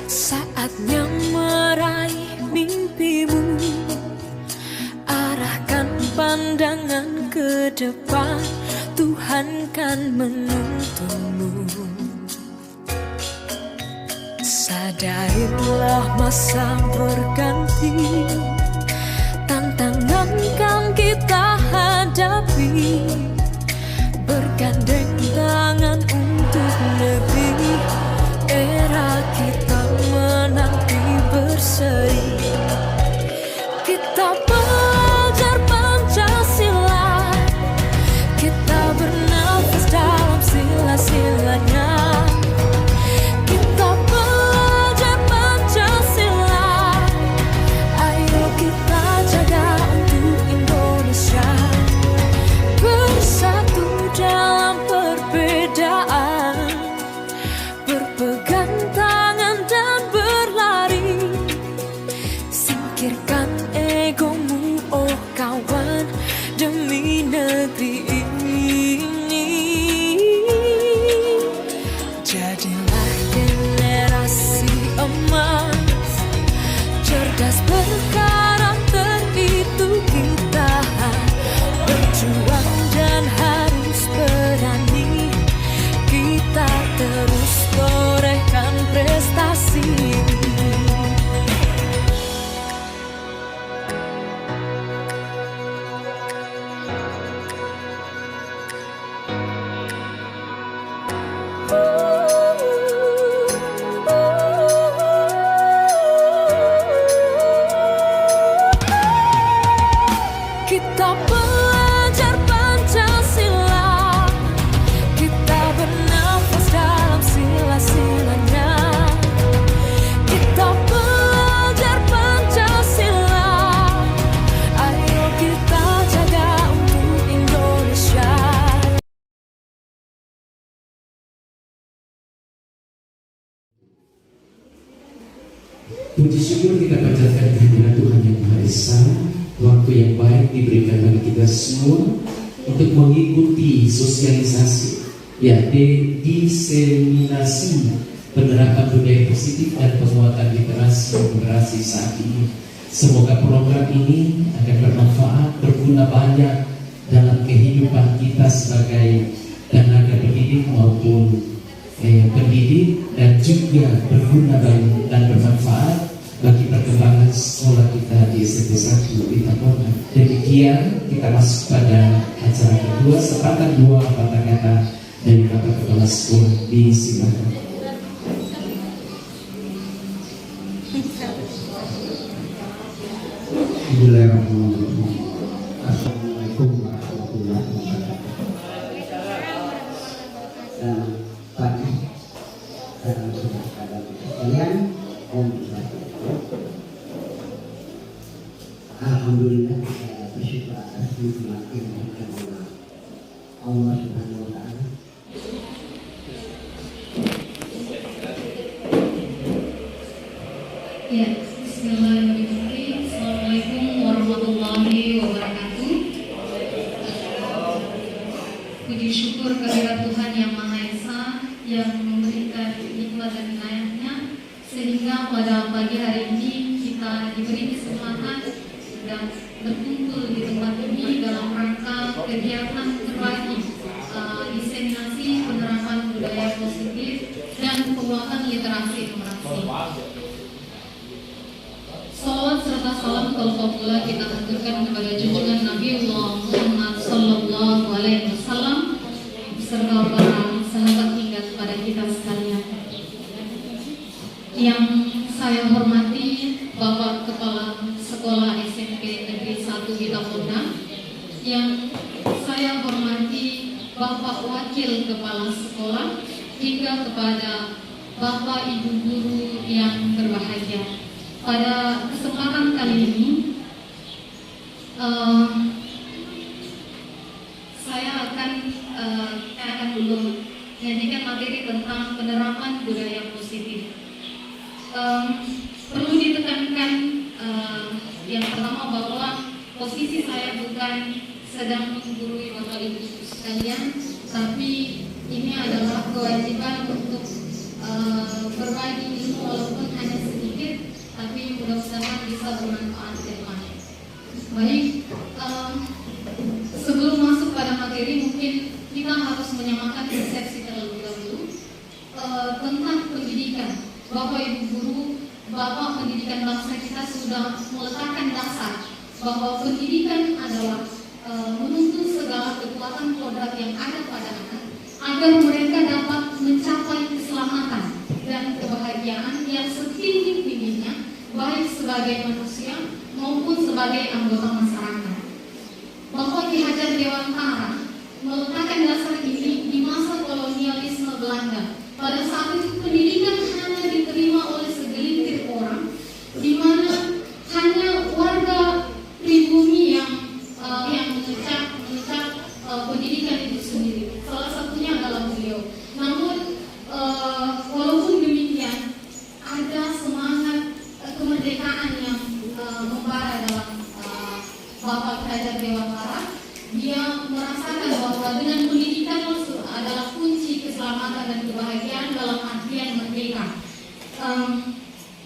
Saatnya meraih mimpimu, arahkan pandangan ke depan, Tuhan kan menuntunmu. Sadarilah masa berganti, tantangan kan kita hadapi, bergandeng tangan untuk negeri, era kita menanti berseri. Kita belajar Pancasila, kita bernafas dalam sila-silanya. Kita belajar Pancasila, ayo kita jaga untuk Indonesia. Bersatu dalam perbedaan, berpegang tangan dan berlari. Singkirkan egomu, oh kawan, demi negeri ini. Jadilah generasi emas, cerdas berkarakter, itu kita. Berjuang dan harus berani, kita terus torehkan prestasi. Kita belajar Pancasila, kita bernafas dalam sila-silanya. Kita belajar Pancasila, ayo kita jaga untuk Indonesia. Puji syukur kita panjatkan kehadirat Tuhan Yang Maha Esa. Waktu yang baik diberikan bagi kita semua untuk mengikuti sosialisasi, yakni diseminasi penerapan budaya positif dan penguatan literasi generasi saat ini. Semoga program ini akan bermanfaat, berguna banyak dalam kehidupan kita sebagai tenaga pendidik maupun pendidik, dan juga berguna dan bermanfaat bagi perkembangan sekolah kita di SMP 1 di Tambora. Demikian kita masuk pada acara kedua, sepatah dua patah kata dari Bapak Kepala Sekolah. Disilakan. Bismillahirrahmanirrahim. Assalamualaikum warahmatullahi wabarakatuh. Dan pagi dan saudara-saudara sekalian, Om Buddha. Alhamdulillah, saya bersyukur atas nikmat yang diberikan oleh Allah Subhanahu wa Ta'ala. Ya, bismillahirrahmanirrahim. Assalamualaikum warahmatullahi wabarakatuh. Puji syukur kehadirat Tuhan Yang Maha Esa yang memberikan nikmat dan inayahnya, sehingga pada pagi hari ini kita diberi kesempatan dan berkumpul di tempat ini dalam rangka kegiatan berbagi diseminasi penerapan budaya positif dan salam Al-Fatihah kita haturkan kepada junjungan Nabi Muhammad Sallallahu Alaihi Wasallam beserta para sahabat hingga kepada kita sekalian. Yang saya hormati Bapak Kepala Sekolah SMP Negeri 1 Hitapunda, yang saya hormati Bapak Wakil Kepala Sekolah, hingga kepada Bapak Ibu Guru yang berbahagia. Pada kesempatan kali ini, saya akan dulu menyajikan materi tentang penerapan budaya positif. Perlu ditekankan yang pertama bahwa posisi saya bukan sedang menggurui Bapak Ibu sekalian, tapi ini adalah kewajiban untuk berbagi ilmu walaupun hanya sedikit, tapi mudah-mudahan bisa bermanfaat ke depan. Baik, sebelum masuk pada materi, mungkin kita harus menyamakan persepsi terlebih dahulu tentang pendidikan. Bapak Ibu Guru, Bapak Pendidikan bangsa kita sudah meletakkan dasar bahwa pendidikan adalah menuntut segala kekuatan kodrat yang ada pada anak agar mereka dapat mencapai keselamatan dan kebahagiaan yang setinggi-tingginya, baik sebagai manusia maupun sebagai anggota masyarakat. Bapak Ki Hajar Dewantara meletakkan dasar ini di masa kolonialisme Belanda. Pada saat itu pendidikan hanya diterima oleh segelintir orang, di mana hanya warga pribumi yang mengecap pendidikan itu sendiri. Salah satunya adalah beliau. Namun walaupun demikian, ada semangat kemerdekaan yang membara dalam Bapak Ki Hajar Dewantara. Dia merasakan bahwa dengan pendidikan adalah kunci keselamatan dan kebahagiaan dalam artian merdeka.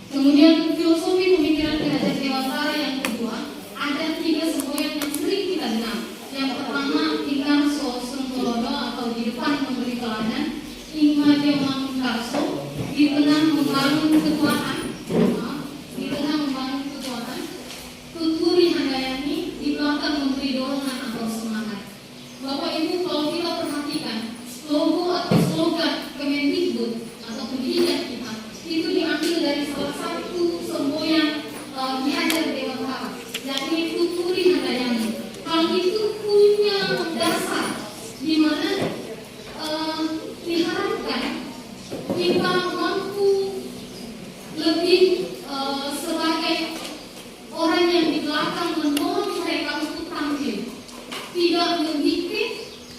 Kemudian filosofi pemikiran Ki Hajar Dewantara yang kedua, ada 3 semboyan yang sering kita dengar. Yang pertama, ingkar sosum tolodo atau di depan memberi teladan, ingma dia karso, di tengah membangun kekuatan, tuturi handayani, di belakang memberi dorongan atau semangat. Bapak Ibu, kalau kita perhatikan logo atau slogan Kemendikbud atau pendidikan kita, itu diambil dari salah satu semboyan Ki Hajar Dewantara, yakni tuturi handayani. Hal itu punya dasar di mana diharapkan kita mampu lebih sebagai orang yang di belakang mendorong mereka untuk tampil, tidak mendikte,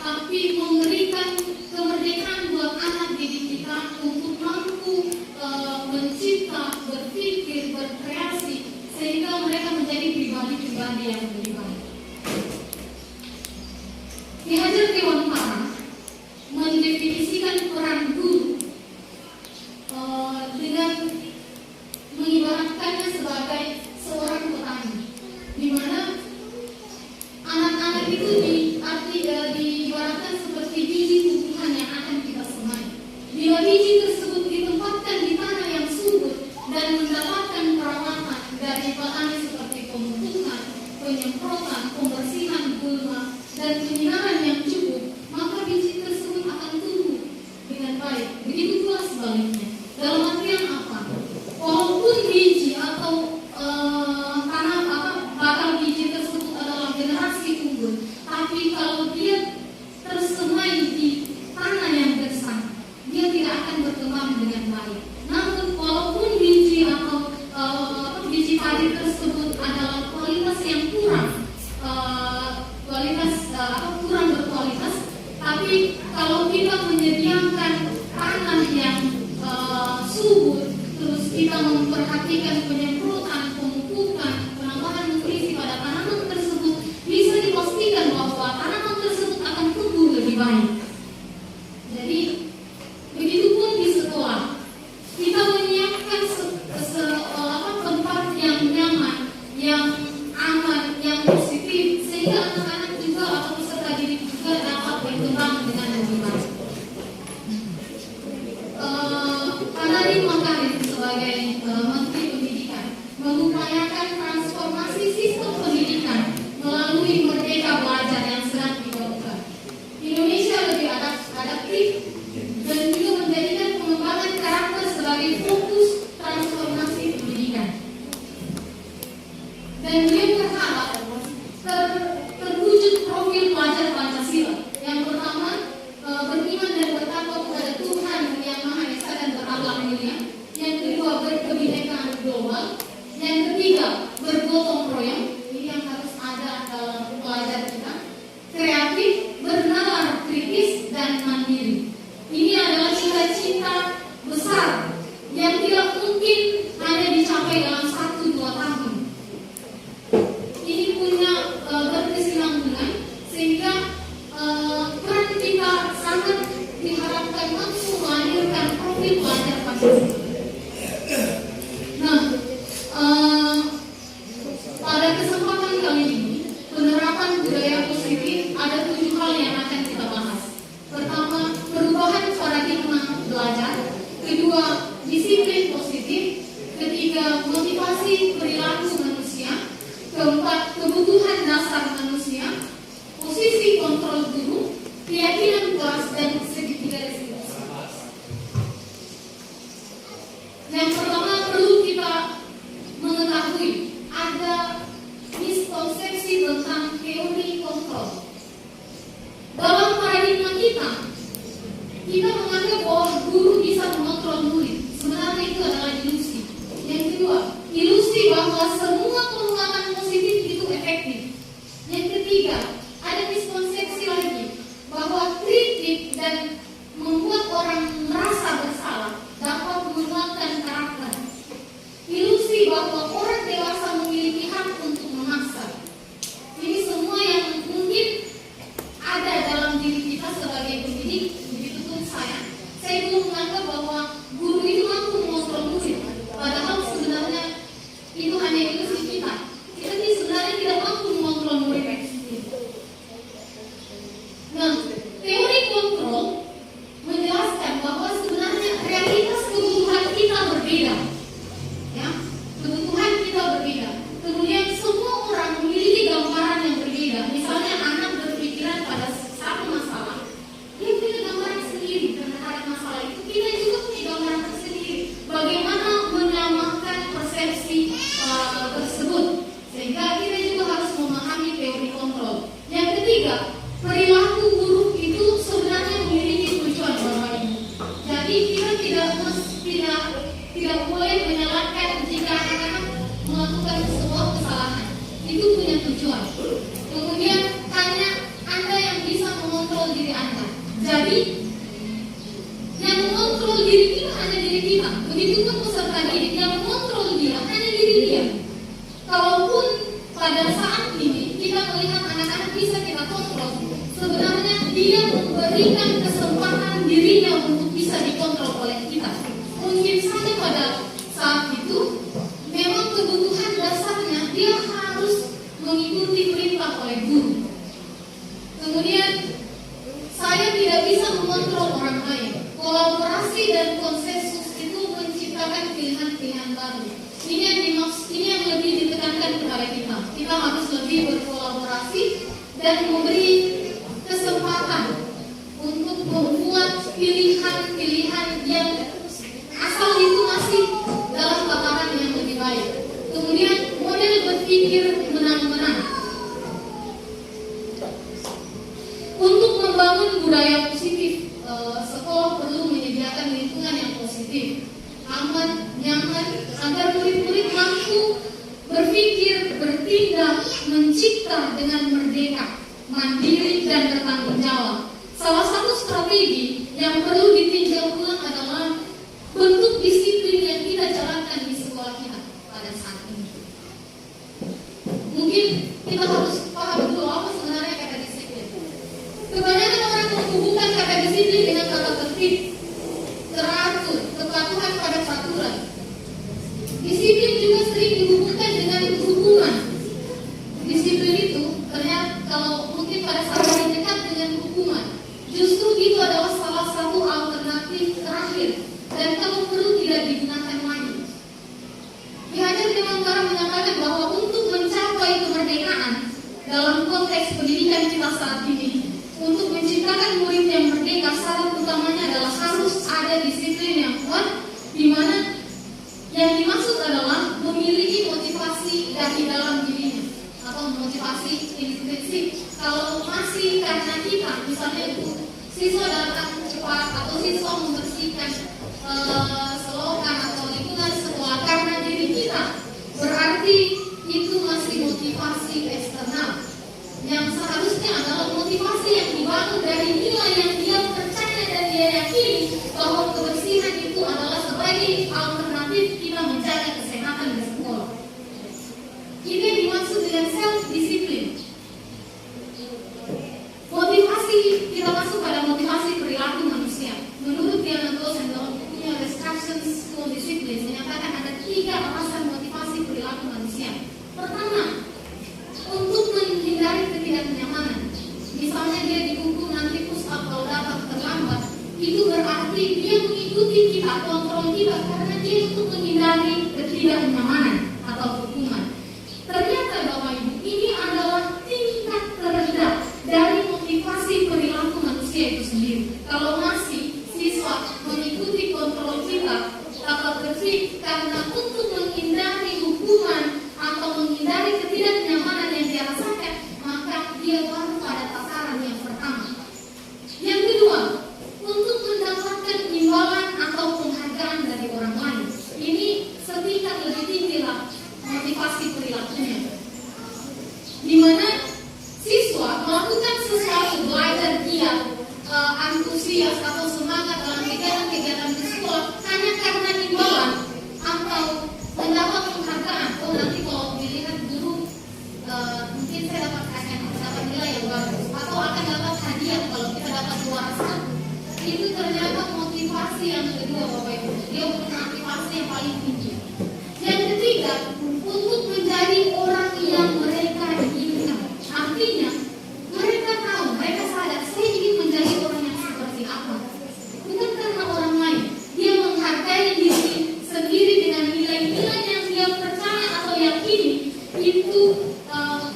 tapi memberikan kemerdekaan buat anak didik kita untuk mampu mencipta, berpikir, berkreasi, sehingga mereka menjadi pribadi-pribadi yang lebih baik. Ki Hajar Dewantara mendefinisikan peran guru dengan mengibaratkannya sebagai seorang petani, di mana anak-anak itu diibaratkan seperti biji tumbuhan yang akan kita semai. Bila biji tersebut ditempatkan di tanah yang subur dan mendapatkan perawatan dari petani seperti pemupukan, penyemprotan, pembersihan gulma, dan penyinaran yang cukup, maka biji tersebut akan tumbuh dengan baik. Begitu pula sebaliknya. Dalam artian apa? Walaupun biji atau bakal biji tersebut adalah generasi unggul, tapi kalau dia tersemai di tanah yang gersang, dia tidak akan berkembang dengan baik. Namun walaupun biji atau biji padi tersebut adalah kualitas yang kurang, kurang berkualitas, tapi kalau kita menyediakan tanah yang subur, terus kita memperhatikan penyemprotan, pemupukan, penambahan nutrisi pada tanaman tersebut, bisa dipastikan bahwa tanaman tersebut akan tumbuh lebih baik. Jadi begitupun di sekolah, kita menyiapkan tempat yang nyaman, yang aman, yang positif, sehingga anak-anak juga atau peserta didik juga dapat berkembang dengan lebih baik. Pak Nadiem Makarim sebagai Menteri Pendidikan mengupayakan transformasi mulia. Yang kedua, berkebinekaan global. Yang ketiga, bergotong royong. Ini yang harus ada dalam pelajar kita. Kreatif, bernalar kritis, dan mandiri. Ini adalah cita-cita besar yang tidak mungkin hanya dicapai dalam 1-2 tahun. Ini punya berkesinambungan sehingga peran kita sangat diharapkan mampu melahirkan profil pelajar Pancasila. Nah, pada kesempatan kali ini penerapan budaya positif ada 7 hal yang akan kita bahas. Pertama, perubahan paradigma belajar. Kedua, disiplin positif. Ketiga, motivasi perilaku manusia. Keempat, kebutuhan dasar manusia. Posisi kontrol guru, keyakinan kelas, dan segitiga resiko. Yang pertama, perlu kita mengetahui ada miskonsepsi tentang teori kontrol. Dalam paradigma kita menganggap bahwa guru bisa mengontrol murid. Sebenarnya itu adalah ilusi. Yang kedua, ilusi bahwa semua penguatan positif itu efektif. Yang ketiga, ada miskonsepsi lagi bahwa kritik dan membuat orang merasa bersalah dapat menguatkan karakter. Ilusi bahwa orang dewasa memiliki hak untuk memaksa. Ini semua yang mungkin ada dalam diri kita sebagai pendidik. Begitu pun saya belum menganggap bahwa guru itu mampu mengontrol murid. Padahal sebenarnya itu hanya ilusi kita. Kita sebenarnya tidak mampu mengontrol murid. Nah, teori kontrol menjelaskan bahwa sebenarnya realitas kebutuhan kita berbeda. Ya, kebutuhan kita berbeda. Kemudian semua orang memiliki gambaran yang berbeda. Misalnya anak berpikiran pada satu masalah, dia punya gambaran sendiri terhadap masalah itu. Kita juga punya gambaran tersendiri. Bagaimana menyamakan persepsi tersebut, sehingga kita juga harus memahami teori kontrol. Yang ketiga, perilaku buruk itu sebenarnya memiliki tujuan Bapak Ibu. Jadi kita tidak boleh menyalahkan jika anak-anak melakukan sebuah kesalahan. Itu punya tujuan. Kemudian hanya Anda yang bisa mengontrol diri Anda. Jadi yang mengontrol diri kita hanya diri kita. Begitupun peserta didik yang mengontrol dia hanya diri dia. Kalaupun pada saat ini kita melihat anak-anak bisa kita kontrol, sebenarnya dia memberikan kesempatan dirinya untuk bisa dikontrol oleh kita. Mungkin saja pada saat itu memang kebutuhan dasarnya dia harus mengikuti perintah oleh guru. Kemudian saya tidak bisa mengontrol orang lain. Kolaborasi dan konsensus itu menciptakan pilihan-pilihan baru. Ini yang lebih ditekankan kepada kita. Kita harus lebih berkolaborasi dan memberi kesempatan untuk membuat pilihan-pilihan yang asal itu masih dalam tataran yang lebih baik. Kemudian model berpikir menang-menang. Untuk membangun budaya positif, sekolah perlu menyediakan lingkungan yang positif, aman, nyaman, agar murid-murid mampu berpikir, bertindak, mencipta dengan merdeka, mandiri, dan bertanggung jawab. Salah satu strategi yang perlu ditinjau ulang adalah bentuk disiplin yang kita jalankan di sekolah kita pada saat ini. Mungkin kita harus paham dulu apa sebenarnya kata disiplin. Kebanyakan orang menghubungkan kata disiplin dengan kata tertib, teratur, kepatuhan pada peraturan. Disiplin juga sering dihubungkan dengan hubungan. Disiplin itu ternyata kalau mungkin pada saat ini dekat dengan hukuman, justru itu adalah salah satu alternatif terakhir dan kalau perlu tidak digunakan lagi. Ki Hajar Dewantara menyatakan bahwa untuk mencapai kemerdekaan dalam konteks pendidikan kita saat ini, untuk menciptakan murid yang merdeka, syarat utamanya adalah harus ada disiplin yang kuat, di mana yang dimaksud adalah memiliki motivasi dari dalam dirinya atau motivasi intrinsik. Kalau masih karena kita, misalnya itu siswa datang cepat atau siswa membersihkan selop meyakini bahwa kebersihan itu adalah sebagai alternatif kita menjaga kesehatan di sekolah. Ini dimaksud dengan self-disiplin. Motivasi, kita masuk pada motivasi perilaku manusia. Menurut Diana Gosen dalam bukunya Restrictions School Discipline menyatakan ada 3 alasan motivasi perilaku manusia. Pertama, untuk menghindari ketidaknyamanan. Misalnya dia dihukum nanti push up kalau dapat terlambat, itu berarti dia mengikuti kita, kontrol kita karena dia untuk menghindari ketidaknyamanan atau hukuman. Ternyata Bapak Ibu, ini adalah tingkat terendah dari motivasi perilaku manusia itu sendiri. Kalau masih siswa mengikuti kontrol kita atau bersih karena untuk menghindari hukuman atau menghindari ketidaknyamanan yang dia rasakan, maka dia baru pada tataran yang pertama. Yang kedua, untuk mendapatkan imbalan atau penghargaan dari orang lain. Ini setingkat lebih tinggi lah motivasi perilakunya, di mana siswa melakukan sesuatu, belajar dia antusias atau semangat dalam kegiatan-kegiatan di sekolah hanya karena imbalan atau mendapat penghargaan. Oh nanti kalau dilihat guru mungkin saya dapat nilai yang bagus atau akan dapat hadiah kalau kita dapat juara 1. Itu ternyata motivasi yang kedua Bapak Ibu. Dia motivasi yang paling tinggi. Yang ketiga, untuk menjadi orang yang mereka inginkan. Artinya mereka tahu, mereka sadar saya ingin menjadi orang yang seperti apa. Bukan karena orang lain. Dia menghargai diri sendiri dengan nilai-nilai yang dia percaya atau yakini itu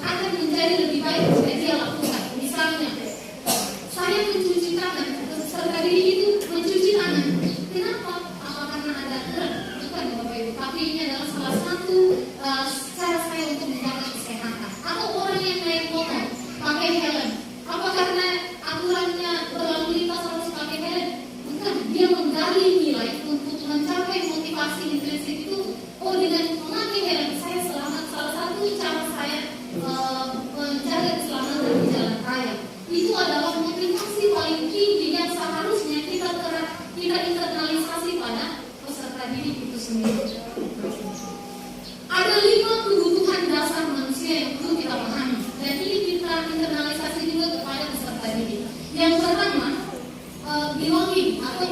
akan menjadi lebih baik jika dia lakukan. Misalnya, saya mencuci tangan, serta diri itu mencuci tangan. Kenapa? Apa karena ada tren? Bukan Bapak Ibu, tapi ini adalah salah satu cara saya untuk menjaga kesehatan. Atau orang yang naik motor pakai helm. Apa karena aturannya berlalu lintas harus pakai helm? Bukan, dia menggali nilai untuk mencapai motivasi intrinsik itu. Oh, dengan memakai helm saya selamat. Salah satu cara saya menjaga keselamatan di jalan raya. Itu adalah motivasi paling tinggi yang seharusnya kita internalisasi pada peserta didik itu sendiri. Ada 5 kebutuhan dasar manusia yang perlu kita pahami, dan ini kita internalisasi juga kepada peserta didik. Yang pertama, belonging atau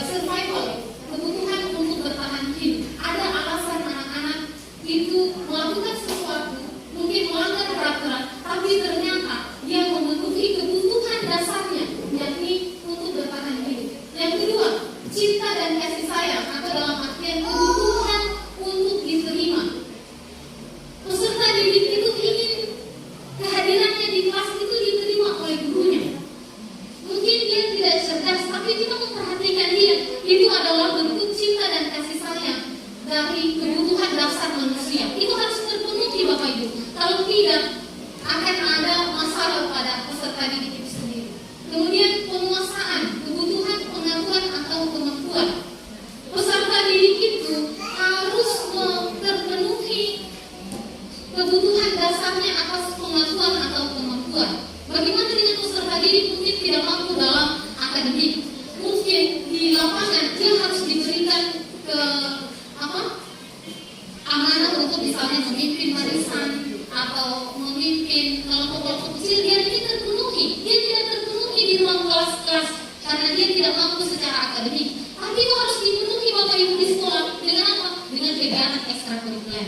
survival, kebutuhan untuk bertahan hidup. Ada alasan anak-anak itu melakukan sesuatu, mungkin melanggar peraturan, tapi ternyata dia memenuhi kebutuhan dasarnya, yakni untuk bertahan hidup. Yang kedua, cinta dan kasih sayang atau dalam artian kebutuhan untuk diterima. Peserta didik itu ingin kehadirannya di kelas itu diterima oleh gurunya. Mungkin dia tidak cerdas, tapi kita memperhatikan dia. Itu adalah bentuk cinta dan kasih sayang dari kebutuhan dasar manusia. Itu harus terpenuhi Bapak Ibu. Kalau tidak, akan ada masalah pada peserta didik itu sendiri. Kemudian penguasaan, kebutuhan pengetahuan atau kemampuan. Peserta didik itu harus terpenuhi kebutuhan dasarnya atas pengetahuan atau kemampuan. Bagaimana dengan peserta didik mungkin tidak mampu dalam akademik? Mungkin di lapangan dia harus diberikan amanah untuk misalnya memimpin barisan atau memimpin kelompok-kelompok kecil. Dia tidak terpenuhi di ruang kelas-kelas karena dia tidak mampu secara akademik. Tapi itu harus dipenuhi Bapak Ibu di sekolah dengan apa? Dengan kegiatan ekstrakurikuler.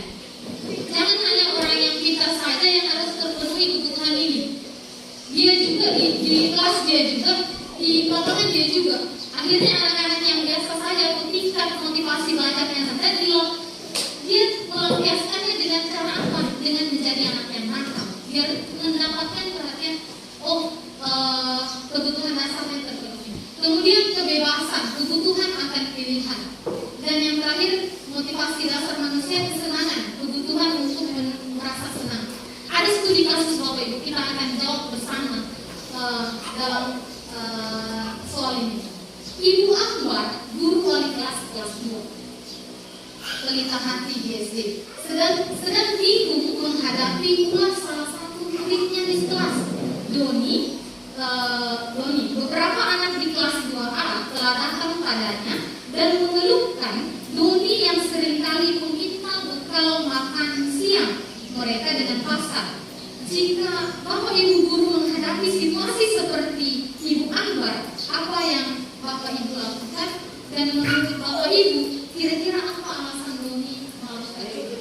Jangan hanya orang yang pintar saja yang harus terpenuhi kebutuhan ini. Dia juga di kelas dia juga, di lapangan dia juga. Akhirnya anak-anak yang biasa saja tingkat motivasi belajarnya rendah, dia melampiaskannya dengan cara apa? Dengan menjadi anak yang nakal. Biar mendapatkan perhatian, kebutuhan dasarnya terpenuhi. Kemudian kebebasan, kebutuhan akan pilihan. Dan yang terakhir, motivasi dasar manusia kesenangan, kebutuhan untuk merasa senang. Ada studi kasus Bapak Ibu, kita akan jawab bersama dalam soal ini. Ibu Akbar, guru wali kelas 2, pelita hati GSD, sedang bingung menghadapi ulas salah satu muridnya di kelas, Doni, Doni, beberapa anak di kelas 2A telah datang padanya dan mengeluhkan Doni yang seringkali meminta bekal makan siang mereka dengan pasar. Jika Bapak Ibu guru menghadapi situasi seperti Ibu Anwar, apa yang Bapak Ibu lakukan? Dan menurut Bapak Ibu, kira-kira apa alasan Doni melakukan itu?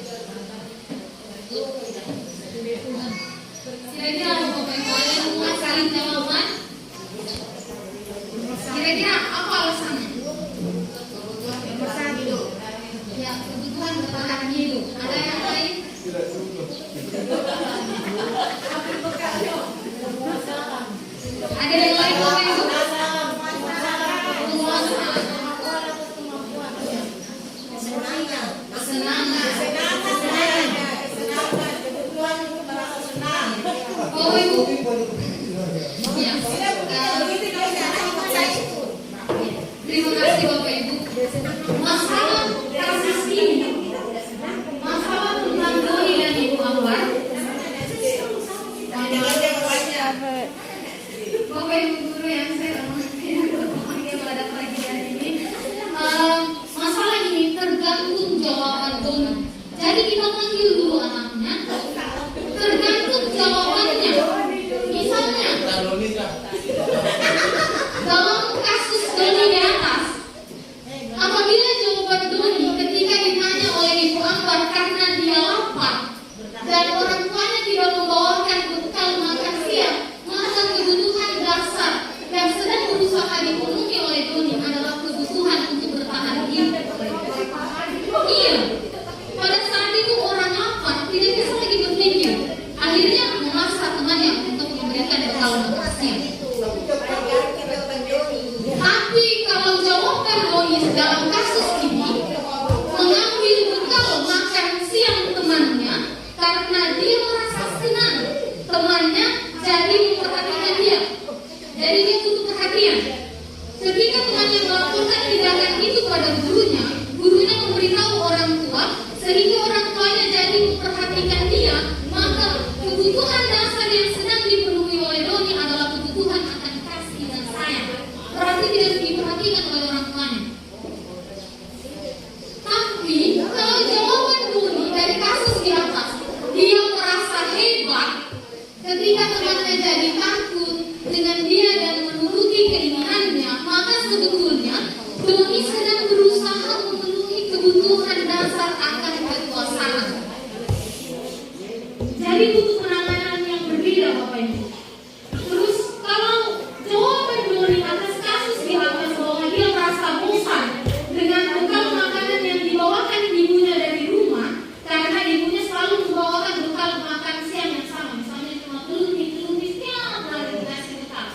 Kira-kira Bapak Ibu ada yang mengasih jawaban? Kira-kira apa alasannya? Ya, kebutuhan bertahan hidup. Ada yang lain? Ada yang lain Bapak Ibu? Kesenangan. Bapak Ibu. Ya. Terima kasih Bapak Ibu. Masalah kasus ini, masalah tentang Doni dan Ibu Anwar. Bapak Ibu guru yang saya hormati pada pagi hari ini, masalah ini tergantung jawaban Doni. Jadi kita panggil dulu anaknya, tergantung jawabannya. Misalnya, dalam kasus Doni di atas, apabila jawaban Doni ketika ditanya oleh Ibu Anwar karena dia lapar dan orang tuanya tidak membawakan bekal makan siang, maka kebutuhan dasar yang sedang berusaha dipenuhi oleh Doni adalah kebutuhan untuk bertahan hidup. Iya, pada saat itu orang lapar tidak bisa lagi berpikir, akhirnya memaksa temannya untuk memberikan bekal makan siang. Tapi kalau jawaban Doni dalam kasus ini mengambil bekal makan siang temannya karena dia merasa senang temannya jadi memperhatikan dia, jadi dia butuh perhatian. Ketika temannya melaporkan tindakan itu pada gurunya, gurunya memberitahu orang tua sehingga orang tuanya jadi memperhatikan dia, maka kebutuhan dasar yang sedang dipenuhi oleh Doni adalah kebutuhan akan kasih dan sayang. Berarti tidak diperhatikan oleh orang tuanya. Tapi kalau jawaban Doni dari kasus di atas, dia merasa hebat ketika temannya jadi takut dengan dia dan menuruti keinginannya, maka sebetulnya Doni sedang berusaha memenuhi kebutuhan dasar akan kekuasaan. Jadi butuh penanganan yang berbeda Bapak Ibu. Terus kalau jawaban Doni atas kasus di atas bahwa dia merasa bosan dengan bekal makanan yang dibawakan ibunya dari rumah, karena ibunya selalu membawakan bekal makan siang yang sama, misalnya cuma telur-telur tiap hari dikasih bekal.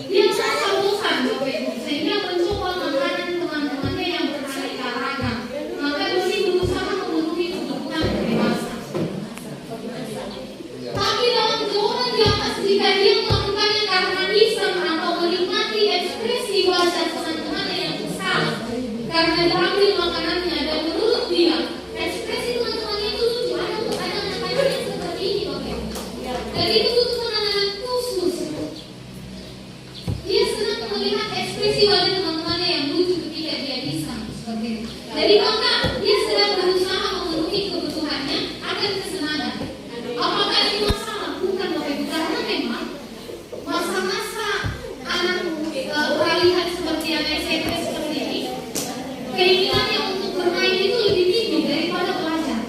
Dia merasa bosan Bapak Ibu, sehingga mencoba makanan teman-temannya yang beraneka ragam. Maka Doni berusaha memenuhi kebutuhan dewasa. Tapi dalam jawaban di atas, jika dia melakukannya karena iseng atau menikmati ekspresi wajah teman-temannya yang besar karena diambil makanannya, dan menurut dia ekspresi teman-temannya itu lucu, ada anak-anak yang seperti ini Bapak Ibu. Dan itu butuh penanganan khusus. Dia sedang melihat ekspresi wajah teman-temannya yang lucu ketika dia iseng seperti itu. Jadi maka dia sedang berusaha memenuhi kebutuhannya akan kesenangan. Apakah ini masalah? Bukan Bapak Ibu, karena memang masa-masa anak peralihan seperti anak SMP seperti ini, keinginannya untuk bermain itu lebih tinggi daripada belajar,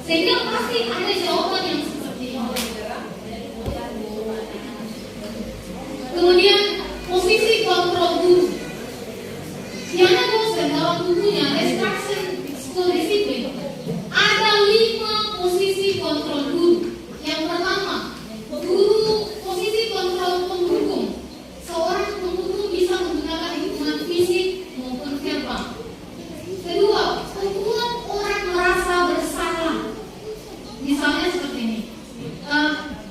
sehingga pasti ada jawaban yang seperti ini. Kemudian posisi kontrol guru. Yana Gosen dalam bukunya Restriction School Discipline ada 5 posisi kontrol guru. Yang pertama, guru posisi kontrol penghukum. Seorang penghukum bisa menggunakan hukuman fisik maupun verbal. Kedua, membuat orang merasa bersalah. Misalnya seperti ini,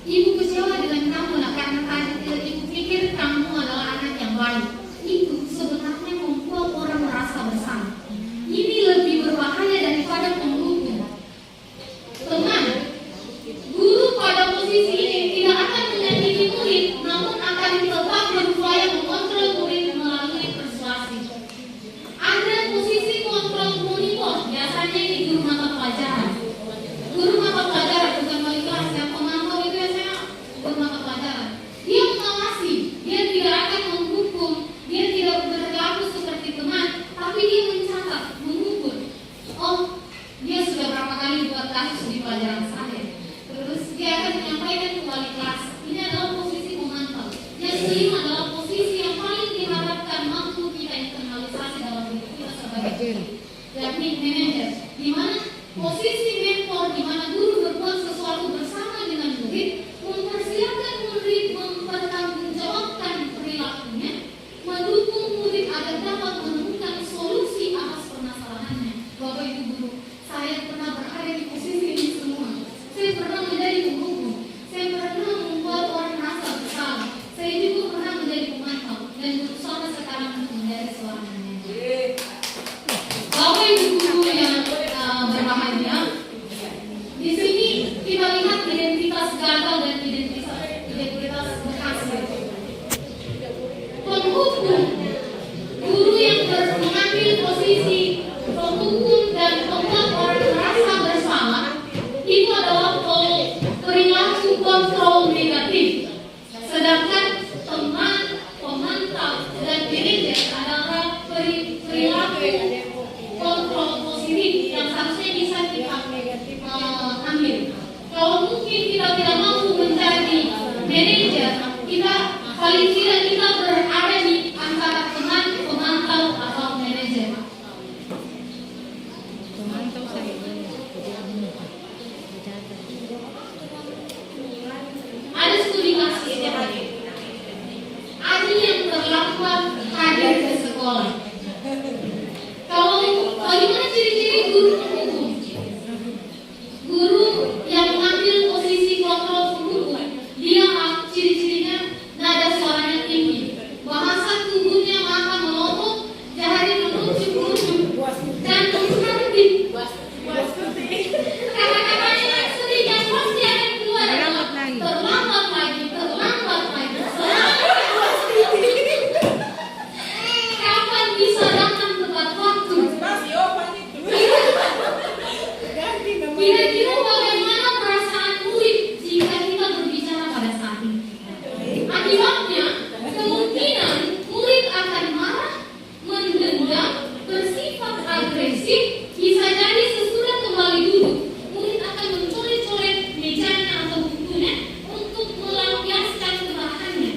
ibu kecewa dengan kamu karena tadi ibu pikir kamu adalah anak yang baik. Itu sebenarnya membuat orang merasa bersalah. Ini lebih berbahaya daripada penghukum. Teman, guru pada yakni manajer, di mana posisi mentor, di mana guru berbuat sesuatu bersama dengan murid, mempersiapkan murid mempertanggungjawabkan perilakunya, mendukung murid agar dapat menemukan solusi atas permasalahannya. Bapak Ibu guru, saya pernah berada di posisi ini semua. Saya pernah menjadi penghukum, saya pernah membuat orang merasa bersalah, saya juga pernah menjadi pemantau dan berusaha sekarang untuk menjadi seorang manajer. Bapak Ibu guru yang berbahagia, di sini kita lihat identitas gagal dan identitas berhasil. Penghukum, guru yang mengambil posisi penghukum dan membuat orang merasa bersalah, itu adalah perilaku kontrol negatif. Sedangkan teman, pemantau, dan manajer adalah perilaku kontrol positif yang seharusnya bisa kita ambil. Kalau mungkin kita tidak mampu menjadi manajer, kita paling tidak kita berada di antara teman, pemantau, atau manajer. Ada studi kasus setiap hari. Ada yang terlambat hadir ke sekolah. Kalau bagaimana ciri-ciri guru penghukum? Guru yang mengambil posisi kontrol penghukum, dia ciri-cirinya nada suaranya tinggi, bahasa tubuhnya akan melotot, jari menunjuk-nunjuk, dan menghardik. Kata-katanya sedikit pasti akan keluar terlambat lagi. Kapan bisa datang tepat waktu? Kira-kira bagaimana perasaan murid jika kita berbicara pada saat ini? Akibatnya, kemungkinan murid akan marah, mendendam, bersifat agresif, bisa jadi sesudah kembali duduk, murid akan mencoret-coret mejanya atau bukunya untuk melampiaskan kemarahannya.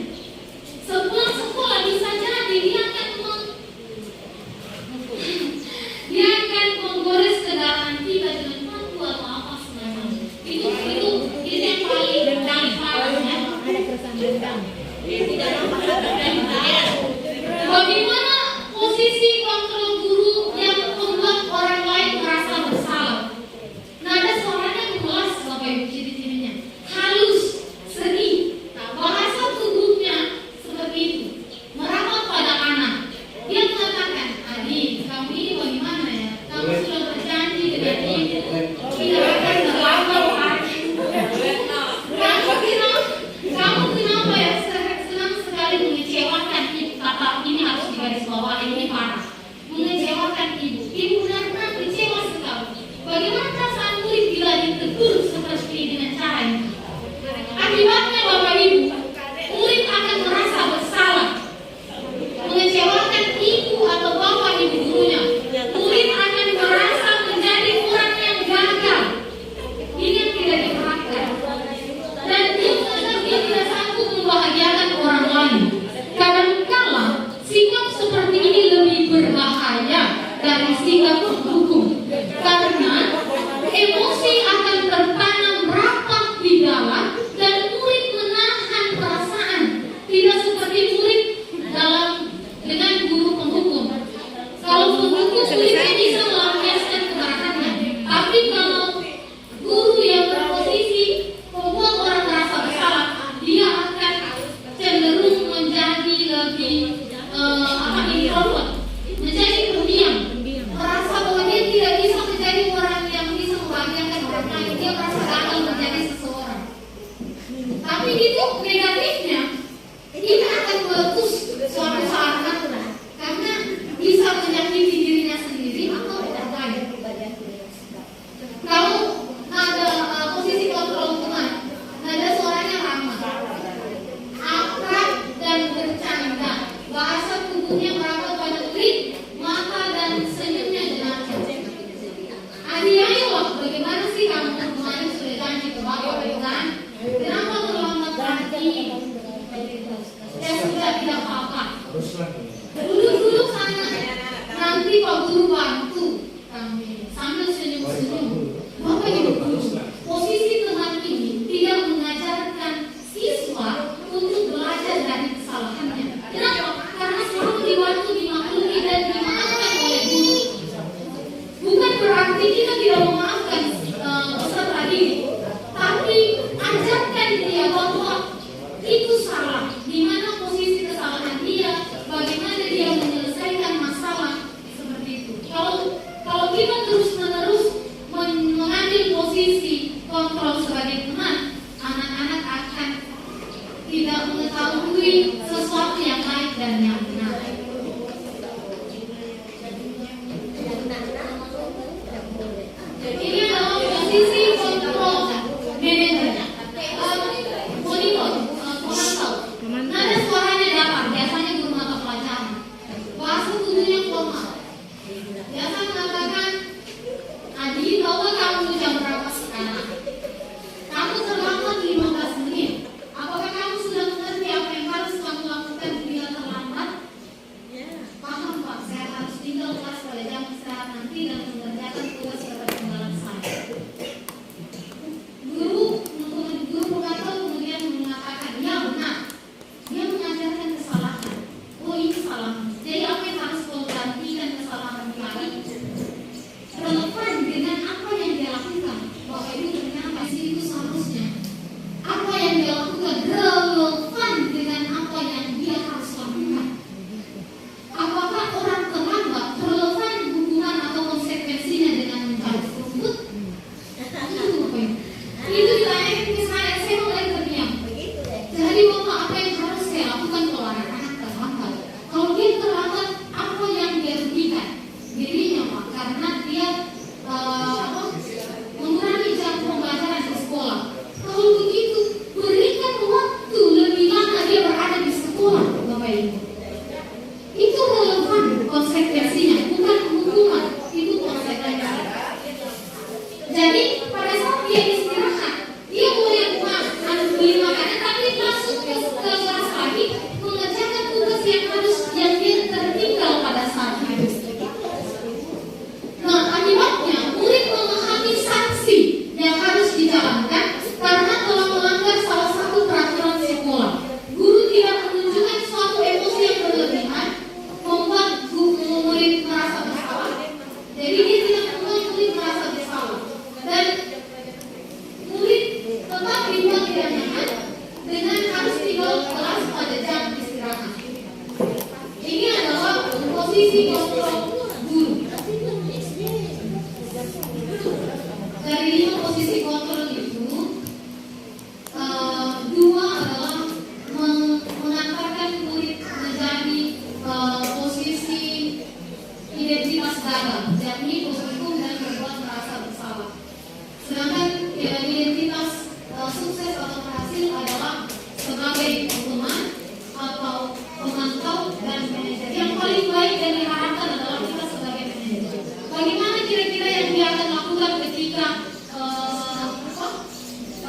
Sepulang sekolah bisa jadi dia akan menggores kendaraan kita dengan paku atau apa semacamnya. Itu yang paling parahnya. Bagaimana posisi kontrol guru yang membuat orang lain merasa bersalah? Nada suaranya memelas, Bapak Ibu, ciri-cirinya halus, seni, bahasa tubuhnya seperti itu, merapat pada anak. Dia mengatakan, adik, kamu ini bagaimana ya? Kamu sudah berjanji dengan ibu tidak akan terlambat lagi. Kamu kenapa ya senang sekali mengecewakan ibu? Kata ini harus digarisbawahi, ini parah. Mengecewakan ibu. Ibu benar-benar kecewa sekali. Bagaimana perasaan murid bila ditegur seperti ini dengan cara ini? Akibatnya Bapak Ibu, murid akan merasa bersalah, mengecewakan ibu atau bapak ibu gurunya. Murid akan merasa menjadi orang yang gagal. Ini yang tidak diharapkan. Dan dia menganggap dia tidak sanggup membahagiakan orang lain. Kadangkala sikap seperti ini lebih berbahaya dari sikap penghukum, karena emosi akan tertanam rapat di dalam dan murid menahan perasaan. Tidak seperti murid dengan guru penghukum. Kalau penghukum muridnya bisa melampiaskan kemarahannya, tapi kalau guru yang berposisi membuat orang merasa bersalah, dia akan cenderung menjadi lebih introvert, menjadi pendiam, merasa bahwa dia tidak bisa menjadi orang yang bisa membahagiakan orang lain. Dia merasa gagal menjadi seseorang. Tapi itu negatifnya, kita akan meletus suatu saat karena bisa menyakiti dirinya sendiri atau tidak baik. Kalau ada posisi kontrol teman, nada suaranya ramah, akrab dan bercanda, bahasa tubuhnya merapat pada murid, mata dan senyumnya jelas. Adik, ayolah, bagaimana sih kamu kemarin sudah janji ke bapak kan? Kenapa terlambat lagi? Ya sudah, tidak apa-apa. Duduk sana, nanti peserta didik, tapi ajarkan dia bahwa itu salah, di mana posisi kesalahan dia, bagaimana dia menyelesaikan masalah seperti itu. Kalau kita terus-menerus mengambil posisi kontrol sebagai teman, anak-anak akan tidak mengetahui sesuatu yang baik dan yang benar. Ini adalah posisi kontrol manajer, monitor, pemantau. Nada suaranya datar, biasanya guru mata pelajaran. Bahasa tubuhnya formal. Biasa mengatakan, Adi, tahukah kamu jam berapa sekarang? Kamu terlambat 15 menit. Apakah kamu sudah mengerti apa yang harus kamu lakukan bila terlambat? Paham Pak, saya harus tinggal kelas pada jam istirahat nanti dan mengerjakan tugas ketertinggalan saya. Guru pemantau kemudian mengatakan, ya benar. Dia mengajarkan kesalahan. Oh ini salah. Jadi apa yang harus kau gantikan kesalahan kali? Relevan dengan apa yang dia lakukan. Bapak Ibu ternyata itu seharusnya apa yang dia lakukan relevan dengan apa yang dia harus lakukan. Apakah orang terlambat relevan hubungan atau konsekuensinya dengan mencari tersebut? Itu ditanyakan ke saya mulai terdiam. Jadi Bapak, apa yang harus saya lakukan kalau anak-anak terlambat? Kalau dia terlambat, apa yang dia rugikan? Dirinya Pak, karena dia mengurangi jam pembelajaran di sekolah. Kalau begitu, berikan waktu lebih lama dia berada di sekolah, Bapak Ibu. Itu relevan konsekuensinya, bukan hukuman, itu konsekuensi. Jadi pada saat dia istirahat, dia boleh beli makanan, tapi masuk ke kelas lagi mengerjakan tugas yang dia tertinggal pada saat itu. Nah, akibatnya murid memahami sanksi yang harus dijalankan karena telah melanggar salah satu peraturan sekolah. Guru tidak menunjukkan suatu emosi yang berlebihan, membuat murid merasa bersalah. Jadi dia tidak membuat murid merasa bersalah. Dan murid tetap dibuat tidak nyaman dengan harus tinggal kelas pada jam istirahat. Ini adalah posisi kontrol guru. Dari 5 posisi kontrol itu, 2 adalah mengantarkan murid menjadi posisi identitas gagal, yakni berhukum dan berbuat merasa bersalah. Sedangkan identitas sukses atau berhasil adalah sebagai teman atau pemantau dan manajer. Yang paling baik dan diharapkan adalah kita sebagai manajer. Bagaimana kira-kira yang dia akan lakukan ketika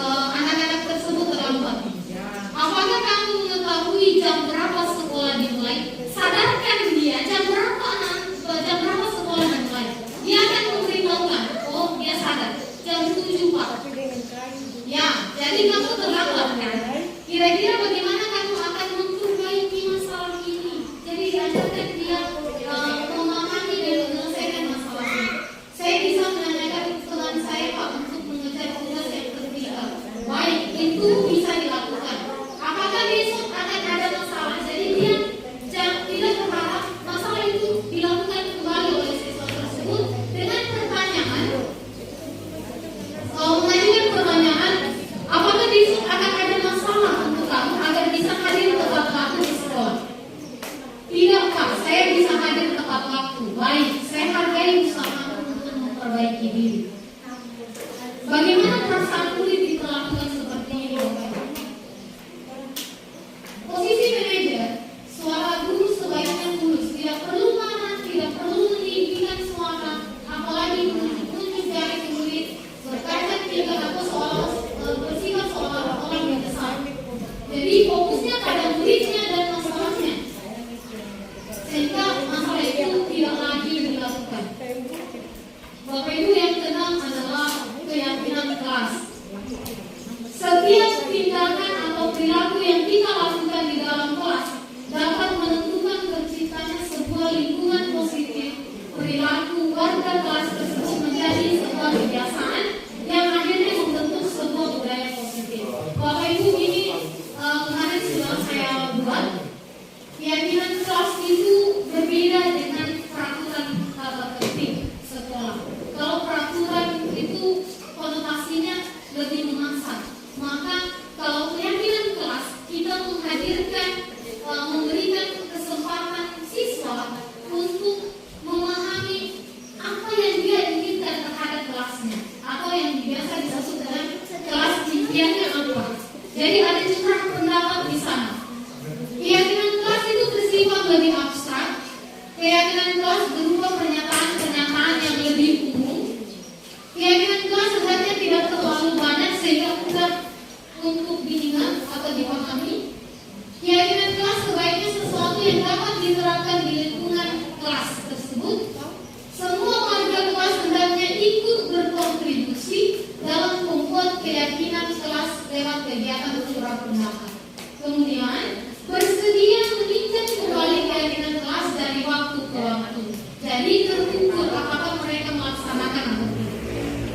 anak-anak tersebut terlambat? Apakah kamu mengetahui jam berapa sekolah dimulai? Sadarkan dia jam berapa sekolah dimulai. Dia akan memberitahukan, oh dia sadar jam 7 Pak. Ya, jadi kamu terlambat kan? Kira-kira bagaimana kamu akan memperbaiki masalah ini? Jadi diajarkan dia memahami dan menyelesaikan masalah ini. Saya bisa menanyakan teman saya Pak untuk mengejar tugas yang tertinggal. Baik, itu bisa dilakukan. Apakah besok akan ada masalah? Jadi dia tidak berharap masalah itu dilakukan kembali oleh siswa tersebut dengan pertanyaan, mengajukan pertanyaan, apakah besok akan ada masalah untuk kamu agar bisa hadir tepat waktu di sekolah? Tidak Pak, saya bisa hadir tepat waktu. Baik, saya hargai usahamu untuk memperbaiki diri. Bagaimana perasaan murid diperlakukan seperti ini? Posisi manajer, suara guru sebaiknya tulus, tidak perlu marah, tidak perlu meninggikan suara, apalagi menunjuk jari ke murid, berkata tidak atau bersifat seolah orang yang besar. Jadi fokusnya pada muridnya dan masalahnya, sehingga masalah itu tidak lagi dilakukan. Bapak Ibu yang tenang adalah keyakinan kelas. Setiap tindakan atau perilaku yang kita lakukan di dalam kelas dapat menentukan terciptanya sebuah lingkungan positif. Perilaku warga kelas tersebut menjadi sebuah kebiasaan yang Keyakinan kelas berupa pernyataan-pernyataan yang lebih umum. Keyakinan kelas sebenarnya tidak terlalu banyak sehingga mudah untuk diingat atau dipahami. Keyakinan kelas sebaiknya sesuatu yang dapat diterapkan di lingkungan kelas tersebut. Semua warga kelas hendaknya ikut berkontribusi dalam membuat keyakinan kelas lewat kegiatan surat pendapat. Kemudian, bersedia mengingat kembali keyakinan kelas dari waktu ke waktu. Jadi terukur apakah mereka melaksanakan atau tidak.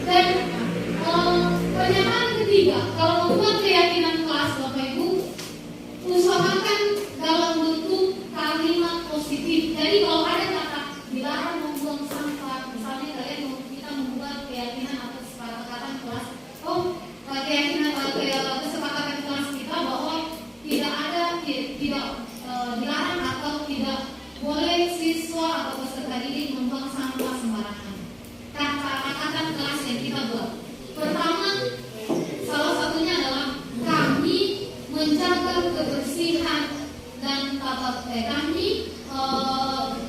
Dan pernyataan ketiga, kalau membuat keyakinan kelas Bapak Ibu, usahakan dalam bentuk kalimat positif. Jadi kalau ada kata dilarang membuang sampah, misalnya kita membuat keyakinan atau kesepakatan kelas, keyakinan kesepakatan kelas kita bahwa tidak dilarang atau tidak boleh siswa atau peserta didik membuang sampah sembarangan. Kata-kata kelas yang kita buat. Pertama, salah satunya adalah kami menjaga kebersihan dan kami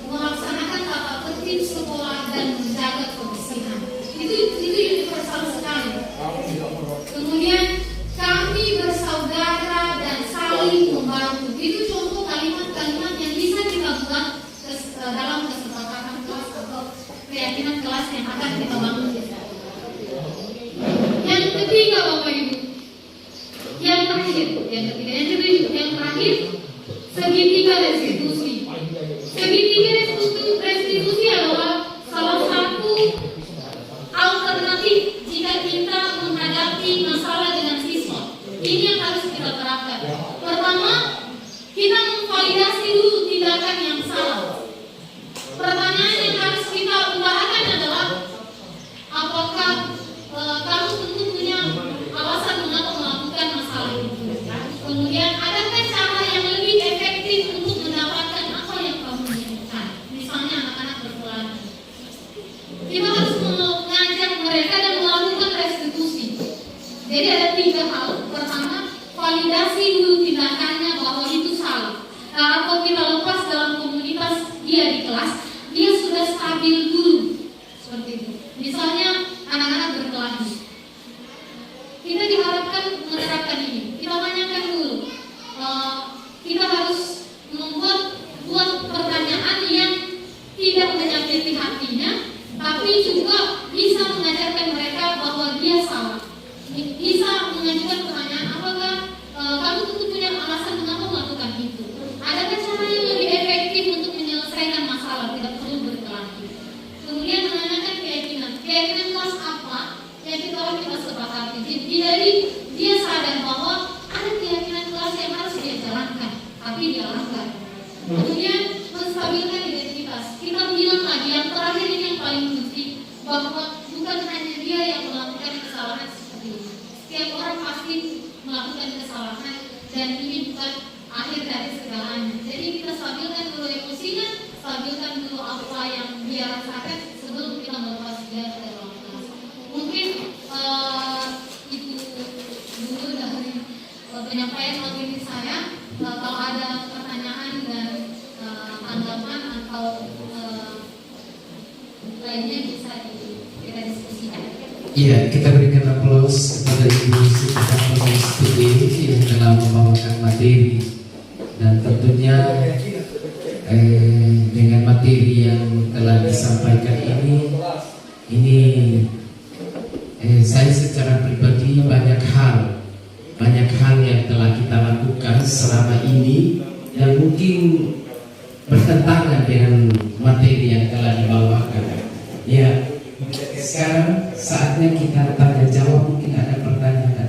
melaksanakan tata tertib sekolah dan menjaga kebersihan. Itu universal sekali. Kemudian kami bersaudara dan saling membantu. Itu contoh kalimat-kalimat yang bisa kita buat dalam kesepakatan kelas atau keyakinan kelas yang akan kita bangun. Yang ketiga Bapak Ibu, yang terakhir, segitiga restitusi. Segitiga restitusi adalah salah satu alternatif jika kita menghadapi masalah dengan siswa. Ini yang harus kita terapkan. Pertama, kita memvalidasi dulu tindakan yang salah. Pertanyaan yang harus kita utarakan adalah apakah kamu tentu punya alasan mengapa melakukan masalah itu. Kemudian adakah cara yang lebih efektif untuk mendapatkan apa yang kamu inginkan? Misalnya anak-anak berkelanjutan. Kita harus mengajak mereka dan melakukan restitusi. Jadi ada 3 hal. Pertama, validasi dulu tindakannya bahwa itu salah. Atau kita lepas dalam komunitas dia di kelas, dia sudah stabil dulu. Seperti itu. Misalnya anak-anak berkelahi. Kita diharapkan menerapkan ini. Kita tanyakan dulu. Kita harus buat pertanyaan yang tidak menyakiti hatinya, tapi juga bisa mengajarkan mereka bahwa dia salah. Bisa mengajukan pertanyaan, apakah kamu tentu punya alasan mengapa melakukan itu? Adakah cara yang lebih efektif untuk menyelesaikan masalah, tidak perlu berkelahi? Kemudian menanyakan keyakinan kelas apa yang kita sepakati. Jadi dia sadar bahwa ada keyakinan kelas yang harus dia jalankan, tapi dia langgar. Kemudian menstabilkan identitas. Kita bilang lagi yang terakhir ini yang paling penting, bahwa bukan hanya dia yang melakukan kesalahan seperti ini. Setiap orang pasti melakukan kesalahan dan ini bukan akhir dari segalanya. Jadi kita stabilkan dulu emosinya, stabilkan dulu apa yang dia rasakan sebelum kita melepas dia ke ruang kelas. Mungkin itu dulu dari penyampaian materi saya. Kalau ada pertanyaan dan tanggapan atau lainnya bisa kita diskusikan. Iya, kita berikan aplaus kepada Ibu Siti Studi yang telah membawakan materi, dan tentunya dengan materi yang telah disampaikan ini saya secara pribadi banyak hal yang telah kita lakukan selama ini yang mungkin bertentangan dengan materi yang telah dibawakan. Ya, sekarang saatnya kita tanya jawab. Mungkin ada pertanyaan.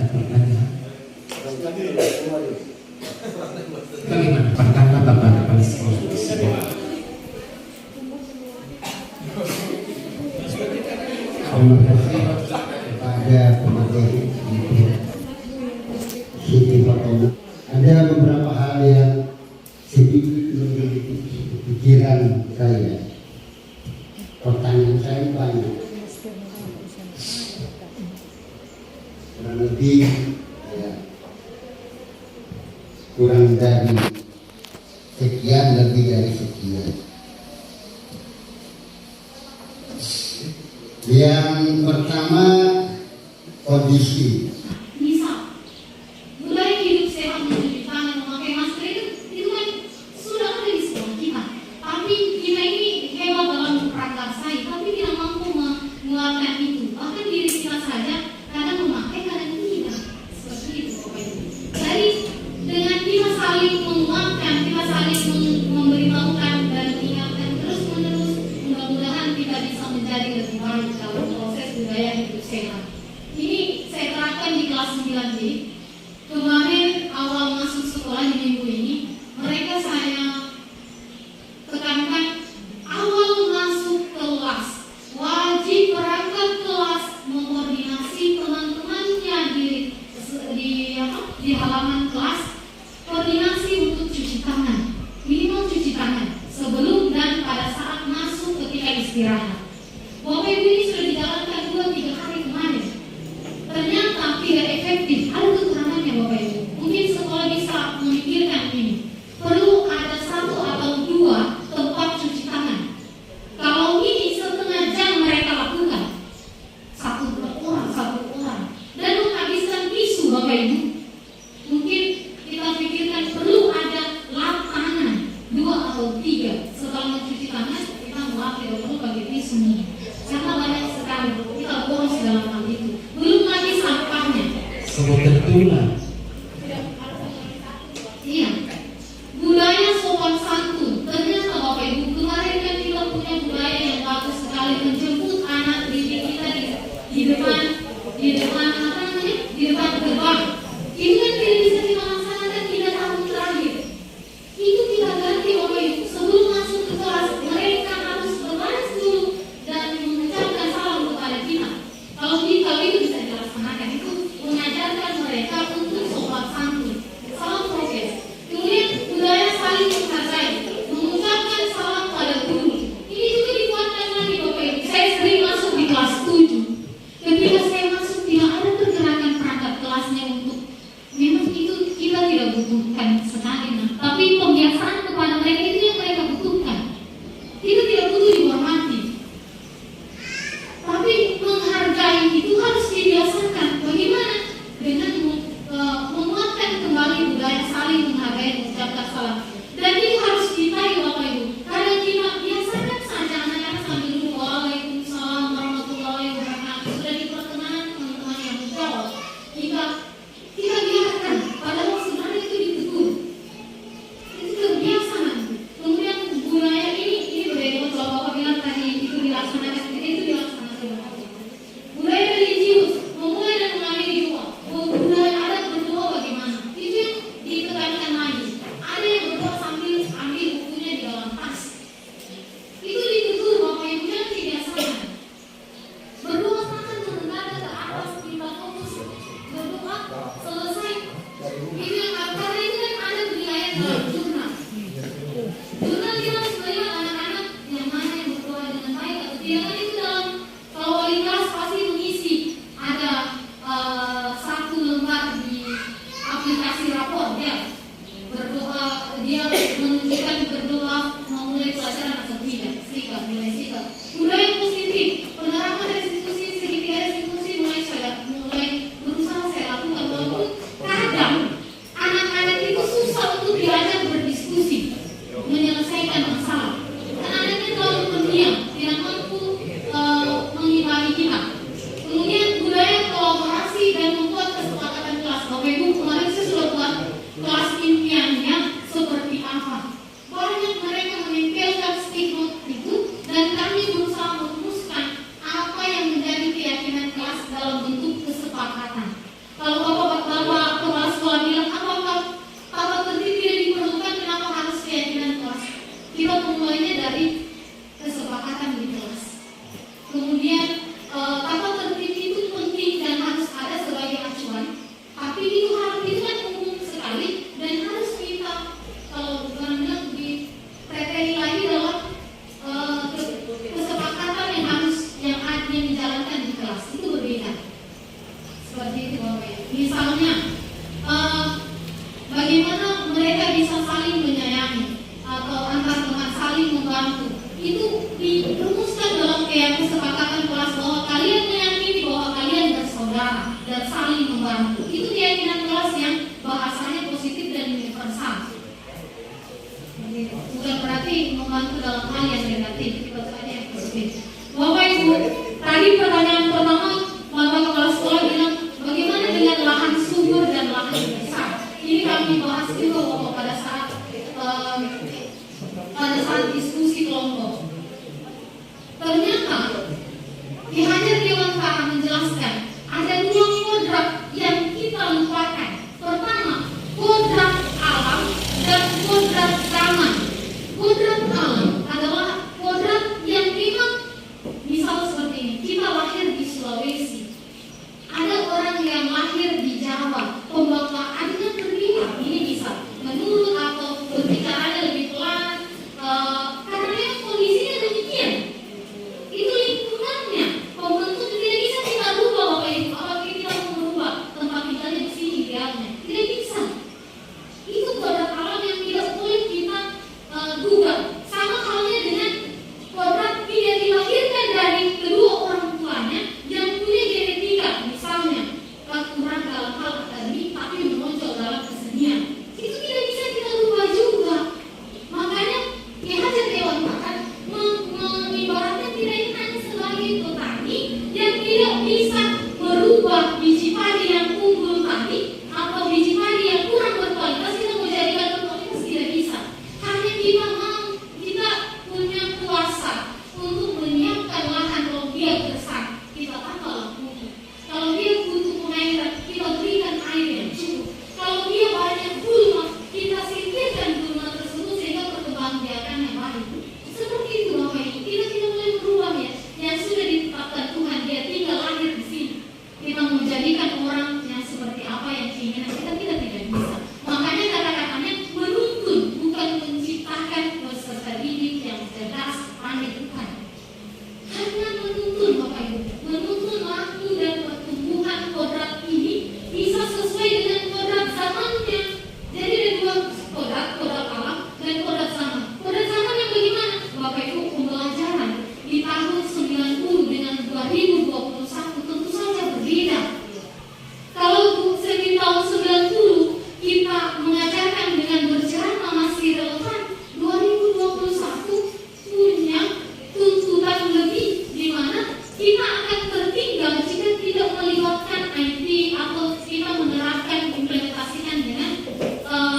Bagaimana? Pertama Bapak Kepala Sekolah. Terima kasih kepada pemateri Siti Fatona. Ada beberapa hal yang sedikit menjadi pikiran saya. Pertanyaan saya banyak. Kurang lebih kurang dari sekian, lebih dari sekian. Yang pertama, kondisi. Misal, budaya hidup sehat, mencuci tangan, memakai masker itu kan sudah ada di sekolah kita. Tapi kita ini hebat dalam memprakarsai, tapi tidak mampu mengeluarkan itu. Bahkan diri kita saja kadang memakai, kadang tidak. Seperti itu pokoknya. Jadi dengan kita saling menguatkan, kita saling memberitahukan dan mengingatkan terus menerus, mudah-mudahan kita bisa menjadi lebih baik dalam proses budaya hidup sehat. Ini saya terapkan di kelas 9B. Kemarin awal masuk sekolah di minggu ini, mereka saya tekankan awal masuk kelas wajib berangkat kelas mengkoordinasi teman-temannya di halaman kelas, koordinasi untuk cuci tangan, minimal cuci tangan sebelum dan pada saat masuk ketika istirahat. Bapak Ibu, ini sudah dijalankan 2-3 hari kemarin. Ternyata tidak efektif. Ada kekurangannya Bapak Ibu. Mungkin sekolah bisa memikirkan ini. Perlu ada 1 atau 2 tempat cuci tangan. Kalau ini setengah jam mereka lakukan, 1 orang, dan menghabiskan tisu Bapak Ibu. Mungkin kita pikirkan perlu ada lap tangan 2 atau 3. Setelah mencuci tangan kita melap, tidak perlu pakai tisu nih. Karena banyak sekali kita boros dalam hal itu. Belum lagi sampahnya. Semua tentulah. Iya. Budaya sopan santun. Ternyata Bapak Ibu, kemarin kan kita punya budaya yang bagus sekali, menjemput anak didik kita di depan apa namanya? Di depan gerbang. Itu kan tidak bisa kita laksanakan 3 tahun terakhir. Itu kita ganti Bapak Ibu. Sebelum masuk ke kelas, mereka harus berbaris dulu dan mengucapkan salam kepada kita. Kalau itu bisa dilaksanakan, itu mengajarkan mereka untuk sopan santun, salam prokes. Kemudian budaya saling menghargai, mengucapkan salam pada guru. Ini juga dikuatkan lagi Bapak Ibu. Saya sering masuk di kelas 7. Ketika saya masuk tidak ada pergerakan perangkat kelasnya untuk, memang itu kita tidak butuhkan sekali, tapi pembiasaan kepada mereka itu yang mereka butuhkan. Kita tidak butuh dihormati, tapi menghargai itu harus dibiasakan. Bagaimana? Dengan menguatkan kembali budaya saling menghargai, mengucapkan salam. Dan ini harus ditarik Bapak Ibu. Kadang kita biasakan saja anak-anak sambil dulu, waalaikumsalam warahmatullahi wabarakatuh. Sudah diperkenalkan teman-teman yang menjawab. Kita biarkan, padahal sebenarnya itu ditegur. Itu terbiasa nanti. Kemudian budaya ini berbeda. Kalau Bapak bilang tadi itu dilaksanakan, itu dilaksanakan. Budaya religius, memulai dan mengakhiri doa. Budaya adat berdoa bagaimana? Itu yang ditekankan lagi. Ada yang berdoa sambil ambil bukunya di dalam tas. Itu ditegur Bapak Ibu, jangan dibiasakan. Berdoa tangan menghadap ke atas, kita fokus berdoa selesai. Itu yang karena itu kan ada penilaian dalam jurnal. Jurnal kita harus melihat anak-anak yang mana yang berdoa dengan baik atau tidak. Kan itu dalam, kalau wali kelas pasti mengisi ada 1 lembar di aplikasi rapor dia berdoa, dia menunjukkan berdoa memulai pelajaran atau tidak, sikap, nilai sikap. Budaya positif, penerapan restitusi segitiga restitusi mulai berusaha saya lakukan, walaupun kadang anak-anak itu susah untuk diajak berdiskusi, menyelesaikan masalah. Anak-anaknya terlalu pendiam, tidak mampu mengimbangi kita. Kemudian budaya kolaborasi dan membuat kesepakatan kelas. Bapak Ibu, kemarin saya sudah buat kelas impiannya seperti apa. Banyak mereka menempelkan stiker itu dan kami berusaha merumuskan apa yang menjadi keyakinan kelas dalam bentuk kesepakatan. Kalau Bapak kepala sekolah bilang apa tertib tidak diperlukan, kenapa harus keyakinan kelas? Kita memulainya dari kesepakatan di kelas. Kemudian tata tertib itu penting dan harus ada sebagai acuan. Tapi itu kan umum sekali dan harus kita kalau benar-benar dipreteli lagi dalam kesepakatan yang dijalankan di kelas. Itu berbeda. Seperti itu Bapak Ibu. Misalnya bagaimana mereka bisa saling menyayangi atau antar teman saling membantu. Itu dirumuskan dalam kesepakatan kelas bahwa dan saling membantu. Itu keyakinan kelas yang bahasanya positif dan universal. Bukan berarti membantu dalam hal yang negatif, itu saja yang positif. Bapak Ibu, tadi pertanyaan pertama Bapak Kepala Sekolah bilang bagaimana dengan lahan subur dan lahan besar. Ini kami bahas juga Bapak pada saat diskusi kelompok. Ternyata di Hajar Dewan Kara menjelaskan ada 2 kodrat yang kita lupakan. Pertama, kodrat alam dan kodrat zaman. Kodrat alam adalah kodrat yang memang misal seperti ini. Kita lahir di Sulawesi. Ada orang yang lahir di Jawa. Pembawaan berbeda. Ini bisa menurut atau berbicaranya lebih pelan. Karena kondisinya demikian. Itu lingkungannya. Pembentuk tidak bisa kita rubah Bapak Ibu. Apakah kita mau merubah tempat tinggalnya di sini idealnya? Tidak bisa. Itu kodrat alam yang tidak boleh kita gubah. Sama halnya dengan kodrat tidak dilahirkan dari kedua orang tuanya yang punya genetika, misalnya kurang dalam hal akademik tapi menonjol dalam kesenian. Itu tidak bisa kita rubah juga. Makanya Ki Hajar Dewan Kara mengibaratkan kita ini hanya sebagai petani yang tidak bisa merubah biji padi yang unggul tadi atau biji padi yang kurang berkualitas kita mau jadikan berkualitas, tidak bisa. Hanya kita punya kuasa untuk menyiapkan lahan. Kalau dia besar kita tata lampunya. Kalau dia butuh pengairan kita berikan air yang cukup. Kalau dia banyak gulma kita singkirkan gulma tersebut sehingga perkembangbiakannya baik. Seperti itu Bapak Ibu. Kita tidak boleh merubah ya yang sudah ditetapkan Tuhan. Dia tinggal lahir di sini. Kita mau jadikan orang yang seperti apa yang keinginan kita tidak bisa. Makanya kata-katanya menuntun bukan menciptakan peserta didik yang cerdas, pandai, bukan. Hanya menuntun Bapak Ibu. Menuntun waktu dan pertumbuhan kodrat ini bisa sesuai dengan kodrat zamannya. Jadi ada 2 kodrat alam dan kodrat zaman. Kodrat zaman yang bagaimana? Bapak Ibu, pembelajaran di tahun 90 dengan 2021 tentu saja berbeda. Kalau di tahun 90 kita mengajarkan dengan bercerama masih relevan, 2021 punya tuntutan lebih di mana kita akan tertinggal jika tidak melibatkan IT atau kita menerapkan implementasikan dengan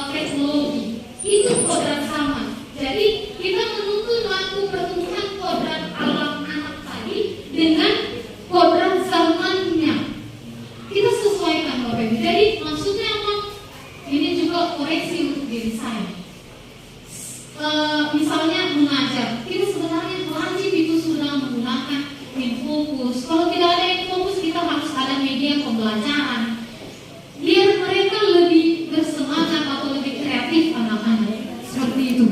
teknologi. Itu kodrat zaman. Jadi kita menuntun waktu pertumbuhan kodrat alam anak tadi dengan kodrat zamannya. Kita sesuaikan Bapak Ibu. Jadi maksudnya apa? Ini juga koreksi untuk diri saya. Misalnya mengajar, kita sebenarnya wajib itu sudah menggunakan Infokus. Kalau tidak ada Infokus, kita harus ada media pembelajaran. Biar mereka lebih bersemangat atau lebih kreatif anak-anak. Seperti itu.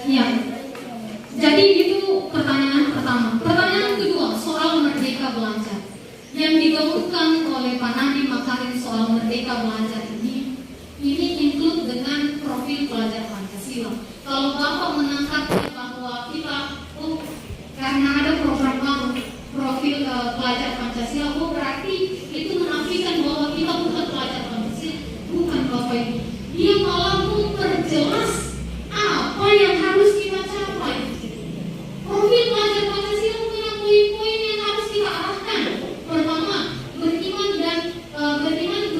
Ya. Jadi itu pertanyaan pertama. Pertanyaan kedua soal Merdeka Belajar. Yang digaungkan oleh Pak Nadiem Makarim soal Merdeka Belajar ini include dengan profil pelajar Pancasila. Kalau Bapak menangkapnya bahwa kita karena ada program baru profil pelajar Pancasila, berarti itu menafikan bahwa kita bukan pelajar Pancasila. Bukan Bapak Ibu. Dia malah memperjelas apa yang harus kita capai. Profil pelajar Pancasila punya poin-poin yang harus kita arahkan. Pertama, beriman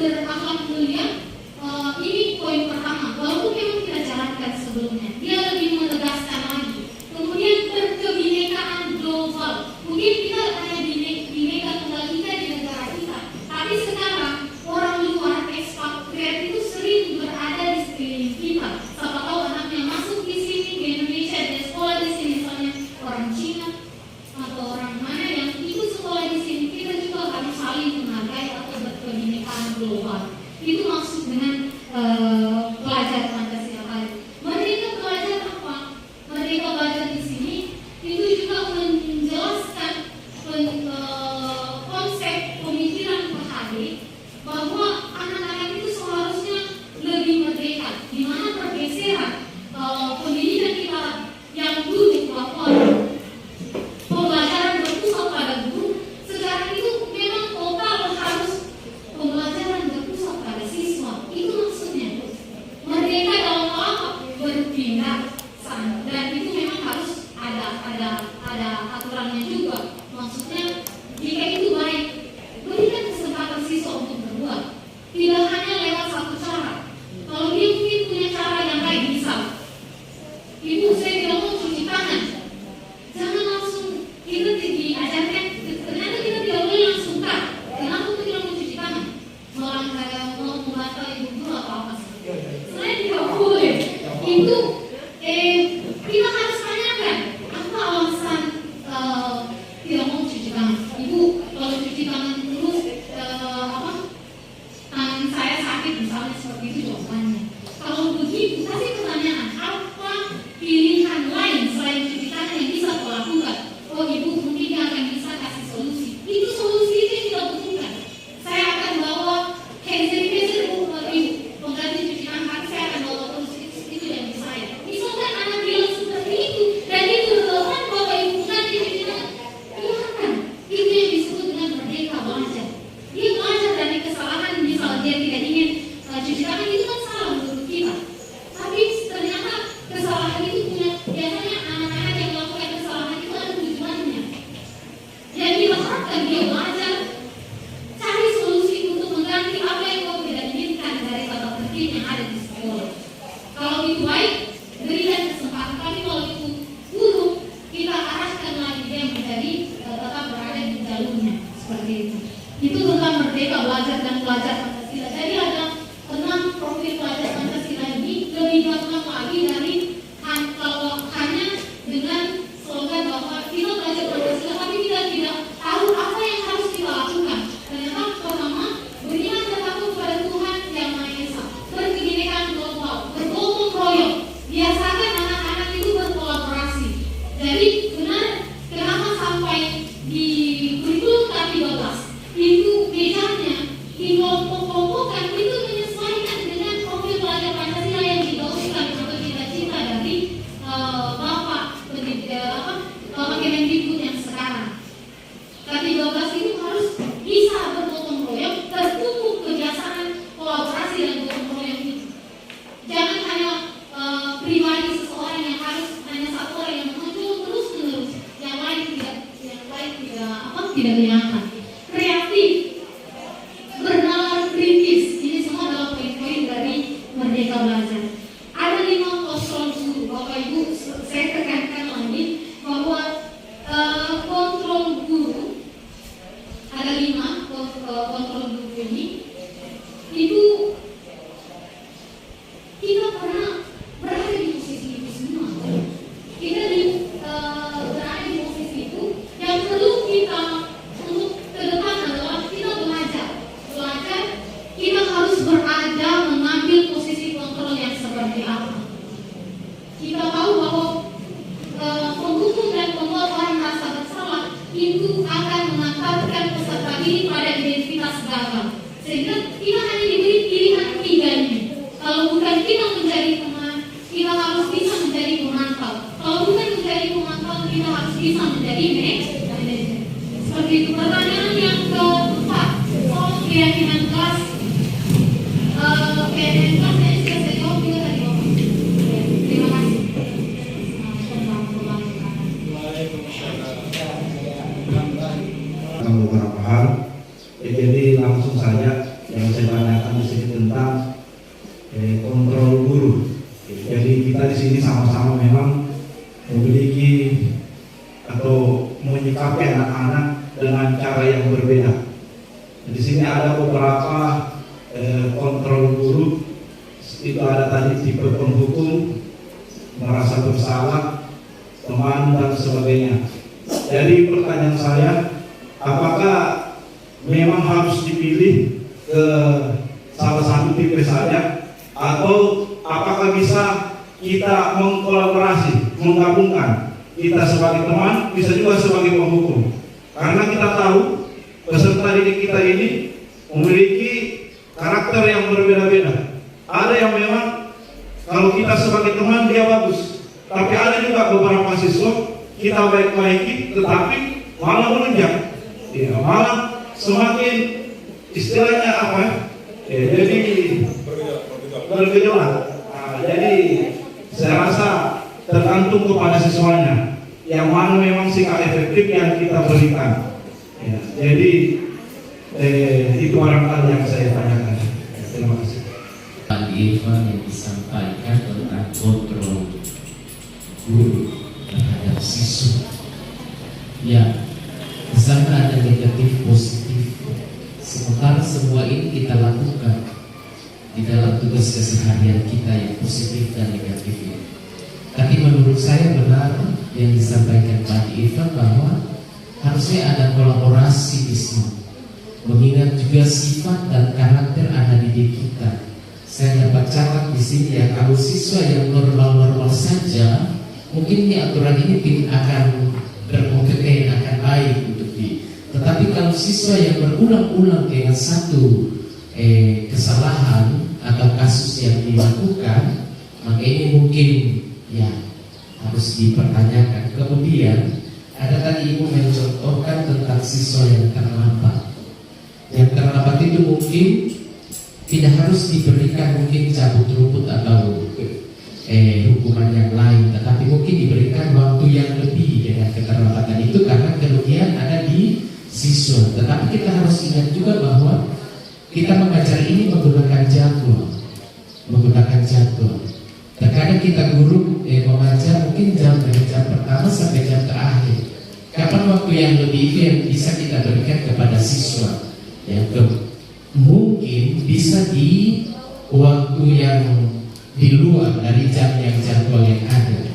berakhlak mulia. Ini poin pertama. Walaupun memang kita jalankan sebelumnya, dia lebih menegaskan lagi. Kemudian berkebinekaan global. tidak kelihatan. Kreatif, bernalar kritis, ini semua adalah poin-poin dari Merdeka Belajar. Ada 5 kontrol guru, Bapak Ibu, saya tekankan lagi bahwa kontrol guru ada 5 kontrol guru ini. Itu kita pernah berada di posisi itu semua. Kita berada di posisi itu. Yang perlu kita untuk ke depan adalah kita belajar. Kita harus berada mengambil posisi kontrol yang seperti apa. Kita tahu bahwa penghukum dan pembuat orang merasa bersalah itu akan mengantarkan peserta ini pada identitas gagal. Sehingga kita hanya diberi pilihan 3 ini. Kalau bukan kita menjadi teman, kita harus bisa menjadi pemantau. Kalau bukan menjadi pemantau, kita harus bisa menjadi manajer. Seperti itu. Pertanyaan yang keempat, soal keyakinan kelas. Keyakinan kelas saya sudah jawab juga tadi Bapak. Terima kasih. Beberapa hal, jadi langsung saja yang saya tanyakan di sini tentang kontrol guru. Jadi kita di sini sama-sama memang memiliki atau menyikapi anak-anak dengan cara yang berbeda. Di sini ada beberapa kontrol guru. Itu ada tadi tipe penghukum, merasa bersalah, teman dan sebagainya. Jadi pertanyaan saya, apakah memang harus dipilih ke salah satu tipe saja, atau apakah bisa kita mengkolaborasi, menggabungkan, kita sebagai teman, bisa juga sebagai penghukum? Karena kita tahu peserta didik kita ini memiliki karakter yang berbeda-beda. Ada yang memang kalau kita sebagai teman dia bagus, tapi ada juga beberapa siswa kita baik-baiki, tetapi malah menunjang, malah semakin istilahnya apa? Jadi bergejolak. Jadi saya rasa tergantung kepada siswanya yang mana memang sikap efektif yang kita berikan. Jadi itu barangkali yang saya tanyakan. Terima kasih. Pak Irfan yang disampaikan tentang kontrol guru terhadap siswa. Ya, di sana ada negatif positif. Sementara semua ini kita lakukan di dalam tugas keseharian kita yang positif dan negatif ini. Tapi menurut saya benar yang disampaikan Pak Irfan bahwa harusnya ada kolaborasi di sini. Mengingat juga sifat dan karakter anak didik kita. Saya dapat catat di sini ya, kalau siswa yang normal-normal saja, mungkin ini aturan ini akan berkompeten, akan baik untuk tetapi kalau siswa yang berulang-ulang dengan satu kesalahan atau kasus yang dilakukan, maka ini mungkin ya harus dipertanyakan. Kemudian ada tadi Ibu mencontohkan tentang siswa yang terlambat. Yang terlambat itu mungkin tidak harus diberikan mungkin cabut rumput atau hukuman yang lain, tetapi mungkin diberikan waktu yang lebih dengan keterlambatan itu karena kerugian ada di siswa. Tetapi kita harus ingat juga bahwa kita mengajar ini menggunakan jadwal. Terkadang kita guru mengajar mungkin dari jam pertama sampai jam terakhir. Kapan waktu yang lebih itu yang bisa kita berikan kepada siswa? Mungkin bisa di waktu yang di luar dari jam yang jadwal yang ada.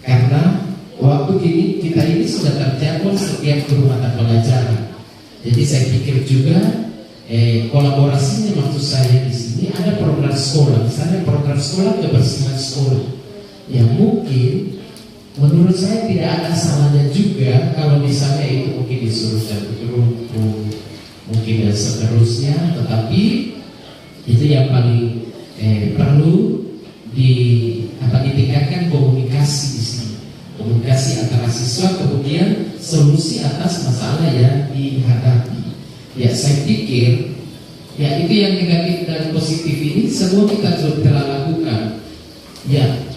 Karena waktu kita ini sudah terjadwal setiap mata pelajaran. Jadi saya pikir juga kolaborasinya maksud saya di sini ada program sekolah, misalnya program sekolah kebersihan sekolah. Yang mungkin menurut saya tidak ada salahnya juga kalau misalnya itu mungkin disuruh cabut rumput, mungkin dan seterusnya. Tetapi itu yang paling perlu ditingkatkan komunikasi di sini. Komunikasi antara siswa, kemudian solusi atas masalah yang dihadapi. Ya, saya pikir ya itu yang negatif dan positif ini semua kita telah lakukan. Ya,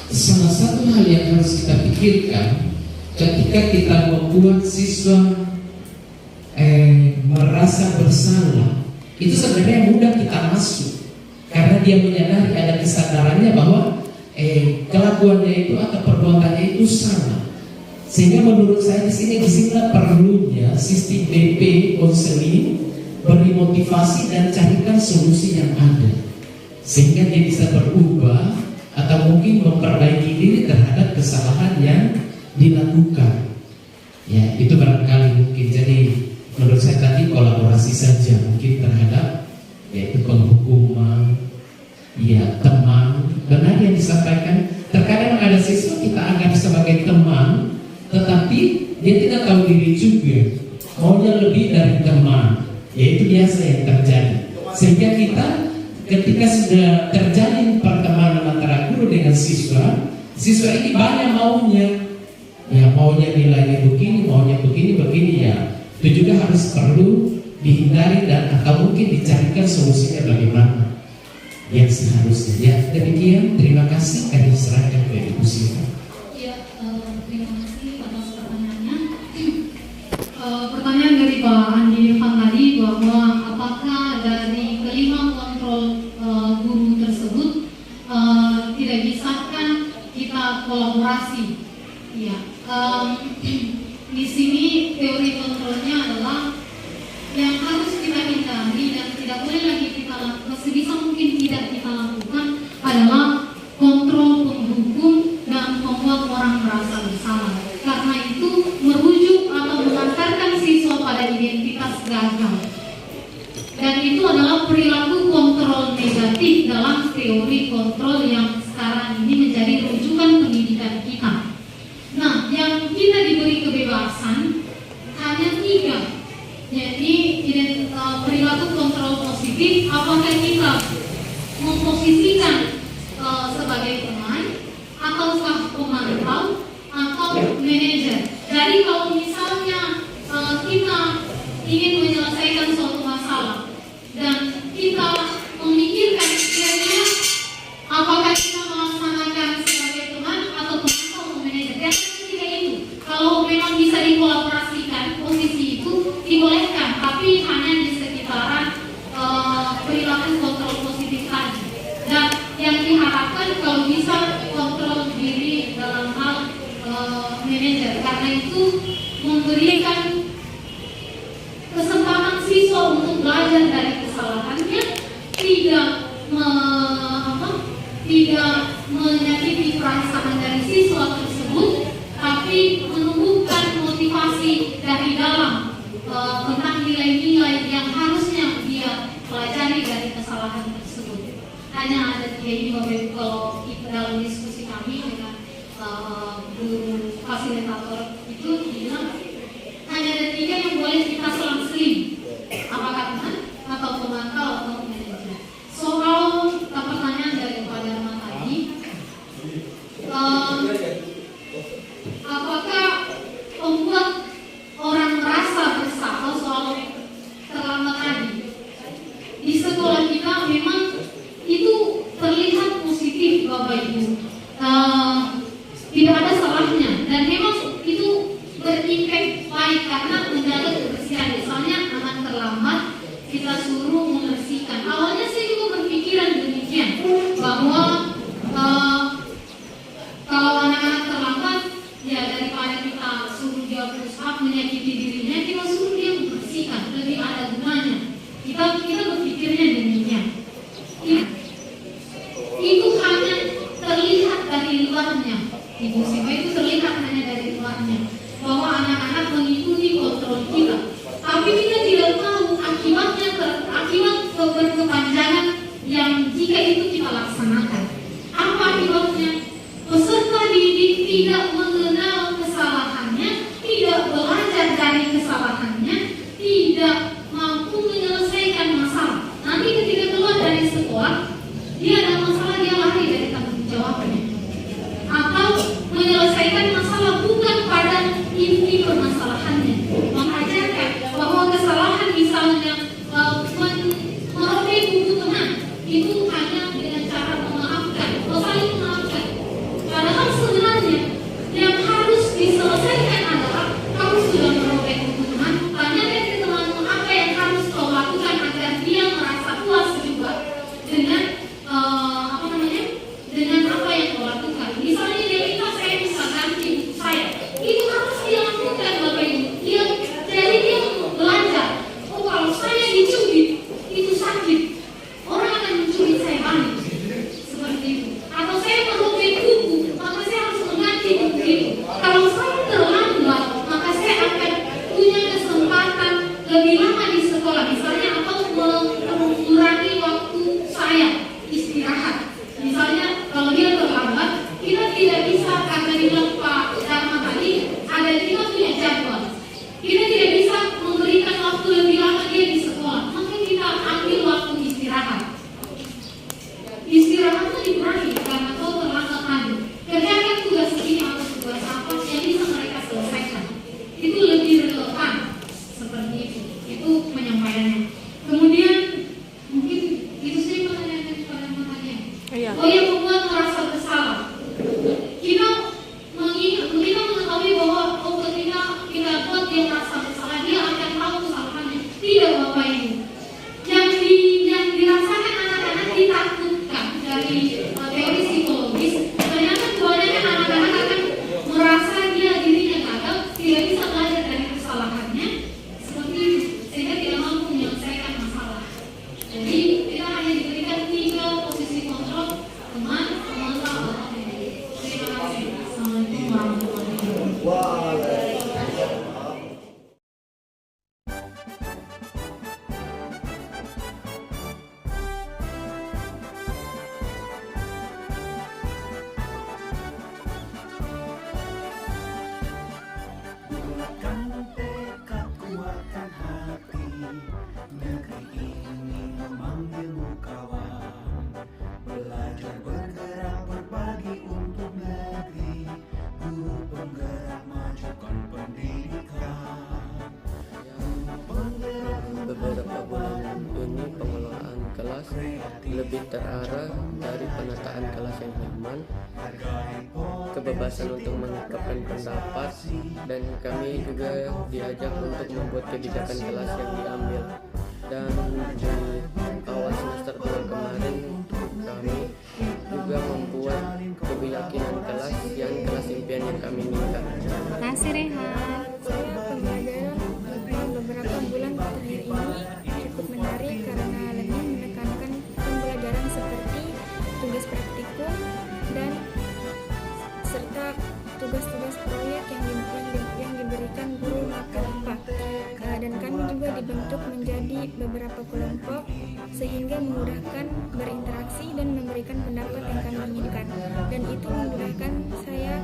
salah satu hal yang harus kita pikirkan ketika kita membuat siswa merasa bersalah, itu sebenarnya mudah kita masuk karena dia menyadari, ada kesadarannya bahwa kelakuannya itu atau perbuatannya itu salah. Sehingga menurut saya di sini perlunya sistem BP konseling, beri motivasi dan carikan solusi yang ada sehingga dia bisa berubah atau mungkin memperbaiki diri terhadap kesalahan yang dilakukan. Ya, itu barangkali mungkin. Jadi menurut saya tadi kolaborasi saja mungkin terhadap yaitu penghukuman, ya teman. Benar yang disampaikan. Terkadang ada siswa kita anggap sebagai teman, tetapi dia tidak tahu diri juga, maunya lebih dari teman. Yaitu biasa yang terjadi. Sehingga kita ketika sudah terjadi pertemanan antara guru dengan siswa, siswa ini banyak maunya. Ya maunya nilainya begini, maunya begini ya. Itu juga harus perlu dihindari dan atau mungkin dicarikan solusinya bagaimana yang seharusnya. Ya demikian, terima kasih. Kami serahkan ke Ibu Siva. Ya, terima kasih atas pertanyaannya. Pertanyaan dari Pak Andi Irfan tadi bahwa apakah dari kelima kontrol guru tersebut tidak bisakah kita kolaborasi? Ya, di sini teori kontrolnya adalah yang harus kita hindari dan tidak boleh lagi kita lakukan, sebisa mungkin tidak kita lakukan adalah kontrol penghukum dan membuat orang merasa bersalah. Karena itu merujuk atau mengantarkan siswa pada identitas gagal. Dan itu adalah perilaku kontrol negatif dalam teori kontrol yang sekarang ini menjadi rujukan pendidikan kita. Nah, yang kita diberi kebebasan hanya 3. Jadi perilaku kontrol positif, apakah kita memposisikan sebagai teman, ataukah pemantau, atau manajer. Jadi kalau misalnya kita ingin menyelesaikan suatu masalah dan kita memikirkan kira-kira apakah kita melaksanakan sebagai teman atau pemantau atau manajer. Dan ketika itu, kalau memang bisa dikolaborasikan, posisi itu dibolehkan, tapi hanya di sekitaran perilaku kontrol positif tadi. Dan yang diharapkan kalau bisa kontrol diri dalam hal manajer, karena itu memberikan kesempatan siswa untuk belajar dari kesalahannya, tidak menyakiti perasaan dari siswa tersebut, tapi menumbuhkan motivasi dari dalam tentang nilai-nilai yang harusnya dia pelajari dari kesalahan tersebut. Hanya ada 3 ini Bapak Ibu, kalau dalam diskusi kami dengan guru fasilitator itu bilang hanya ada 3 yang boleh kita selang-seling, apakah teman atau pemantau atau manajer. Soal pertanyaan dari Pak Dharma tadi, apakah membuat orang merasa bersalah soal terlambat tadi? Di sekolah kita memang itu terlihat positif Bapak Ibu, tidak ada salahnya dan memang itu berimpact baik karena menjaga kebersihan. Misalnya anak terlambat kita suruh membersihkan. Awalnya saya juga berpikiran demikian bahwa kalau anak-anak terlambat ya daripada kita suruh dia berusaha menyakiti dirinya, kita suruh dia membersihkan, lebih ada gunanya. Kita berpikirnya demikian. Itu hanya terlihat dari luarnya. Ibu Siva itu terlihat hanya dari luarnya bahwa anak-anak mengikuti kontrol kita, tapi kita tidak tahu akibat berkepanjangan yang jika itu kita laksanakan. Apa akibatnya? Peserta didik tidak mengenal kesalahannya, tidak belajar dari kesalahannya, tidak mampu menyelesaikan masalah. Nanti ketika keluar dari sekolah, dia ada masalah, dia lari dari tanggung jawabnya, atau menyelesaikan masalah bukan pada inti permasalahannya, mengajarkan bahwa kesalahan misalnya merobek buku teman itu hanya dengan cara memaafkan Bukan tekad kuatkan hati, negeri ini memanggilmu kawan. Belajar bergerak berbagi untuk negeri, guru penggerak majukan pendidikan. Beberapa bulan ini pengelolaan kelas lebih terarah dari penataan kelas yang nyaman, kebebasan untuk mengungkapkan pendapat, dan kami juga diajak untuk membuat kebijakan kelas yang diambil. Dan di awal semester tahun kemarin kami juga membuat kebijakan kelas yang kelas impian yang kami inginkan. Makasih Rehan. Pembelajaran beberapa bulan terakhir ini cukup menarik karena lebih menekankan pembelajaran seperti tugas praktikum dan serta tugas-tugas proyek yang diberikan guru kelompok. Dan kami juga dibentuk menjadi beberapa kelompok sehingga memudahkan berinteraksi dan memberikan pendapat yang kami inginkan, dan itu memudahkan saya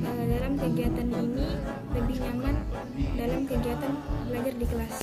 dalam kegiatan ini lebih nyaman dalam kegiatan belajar di kelas.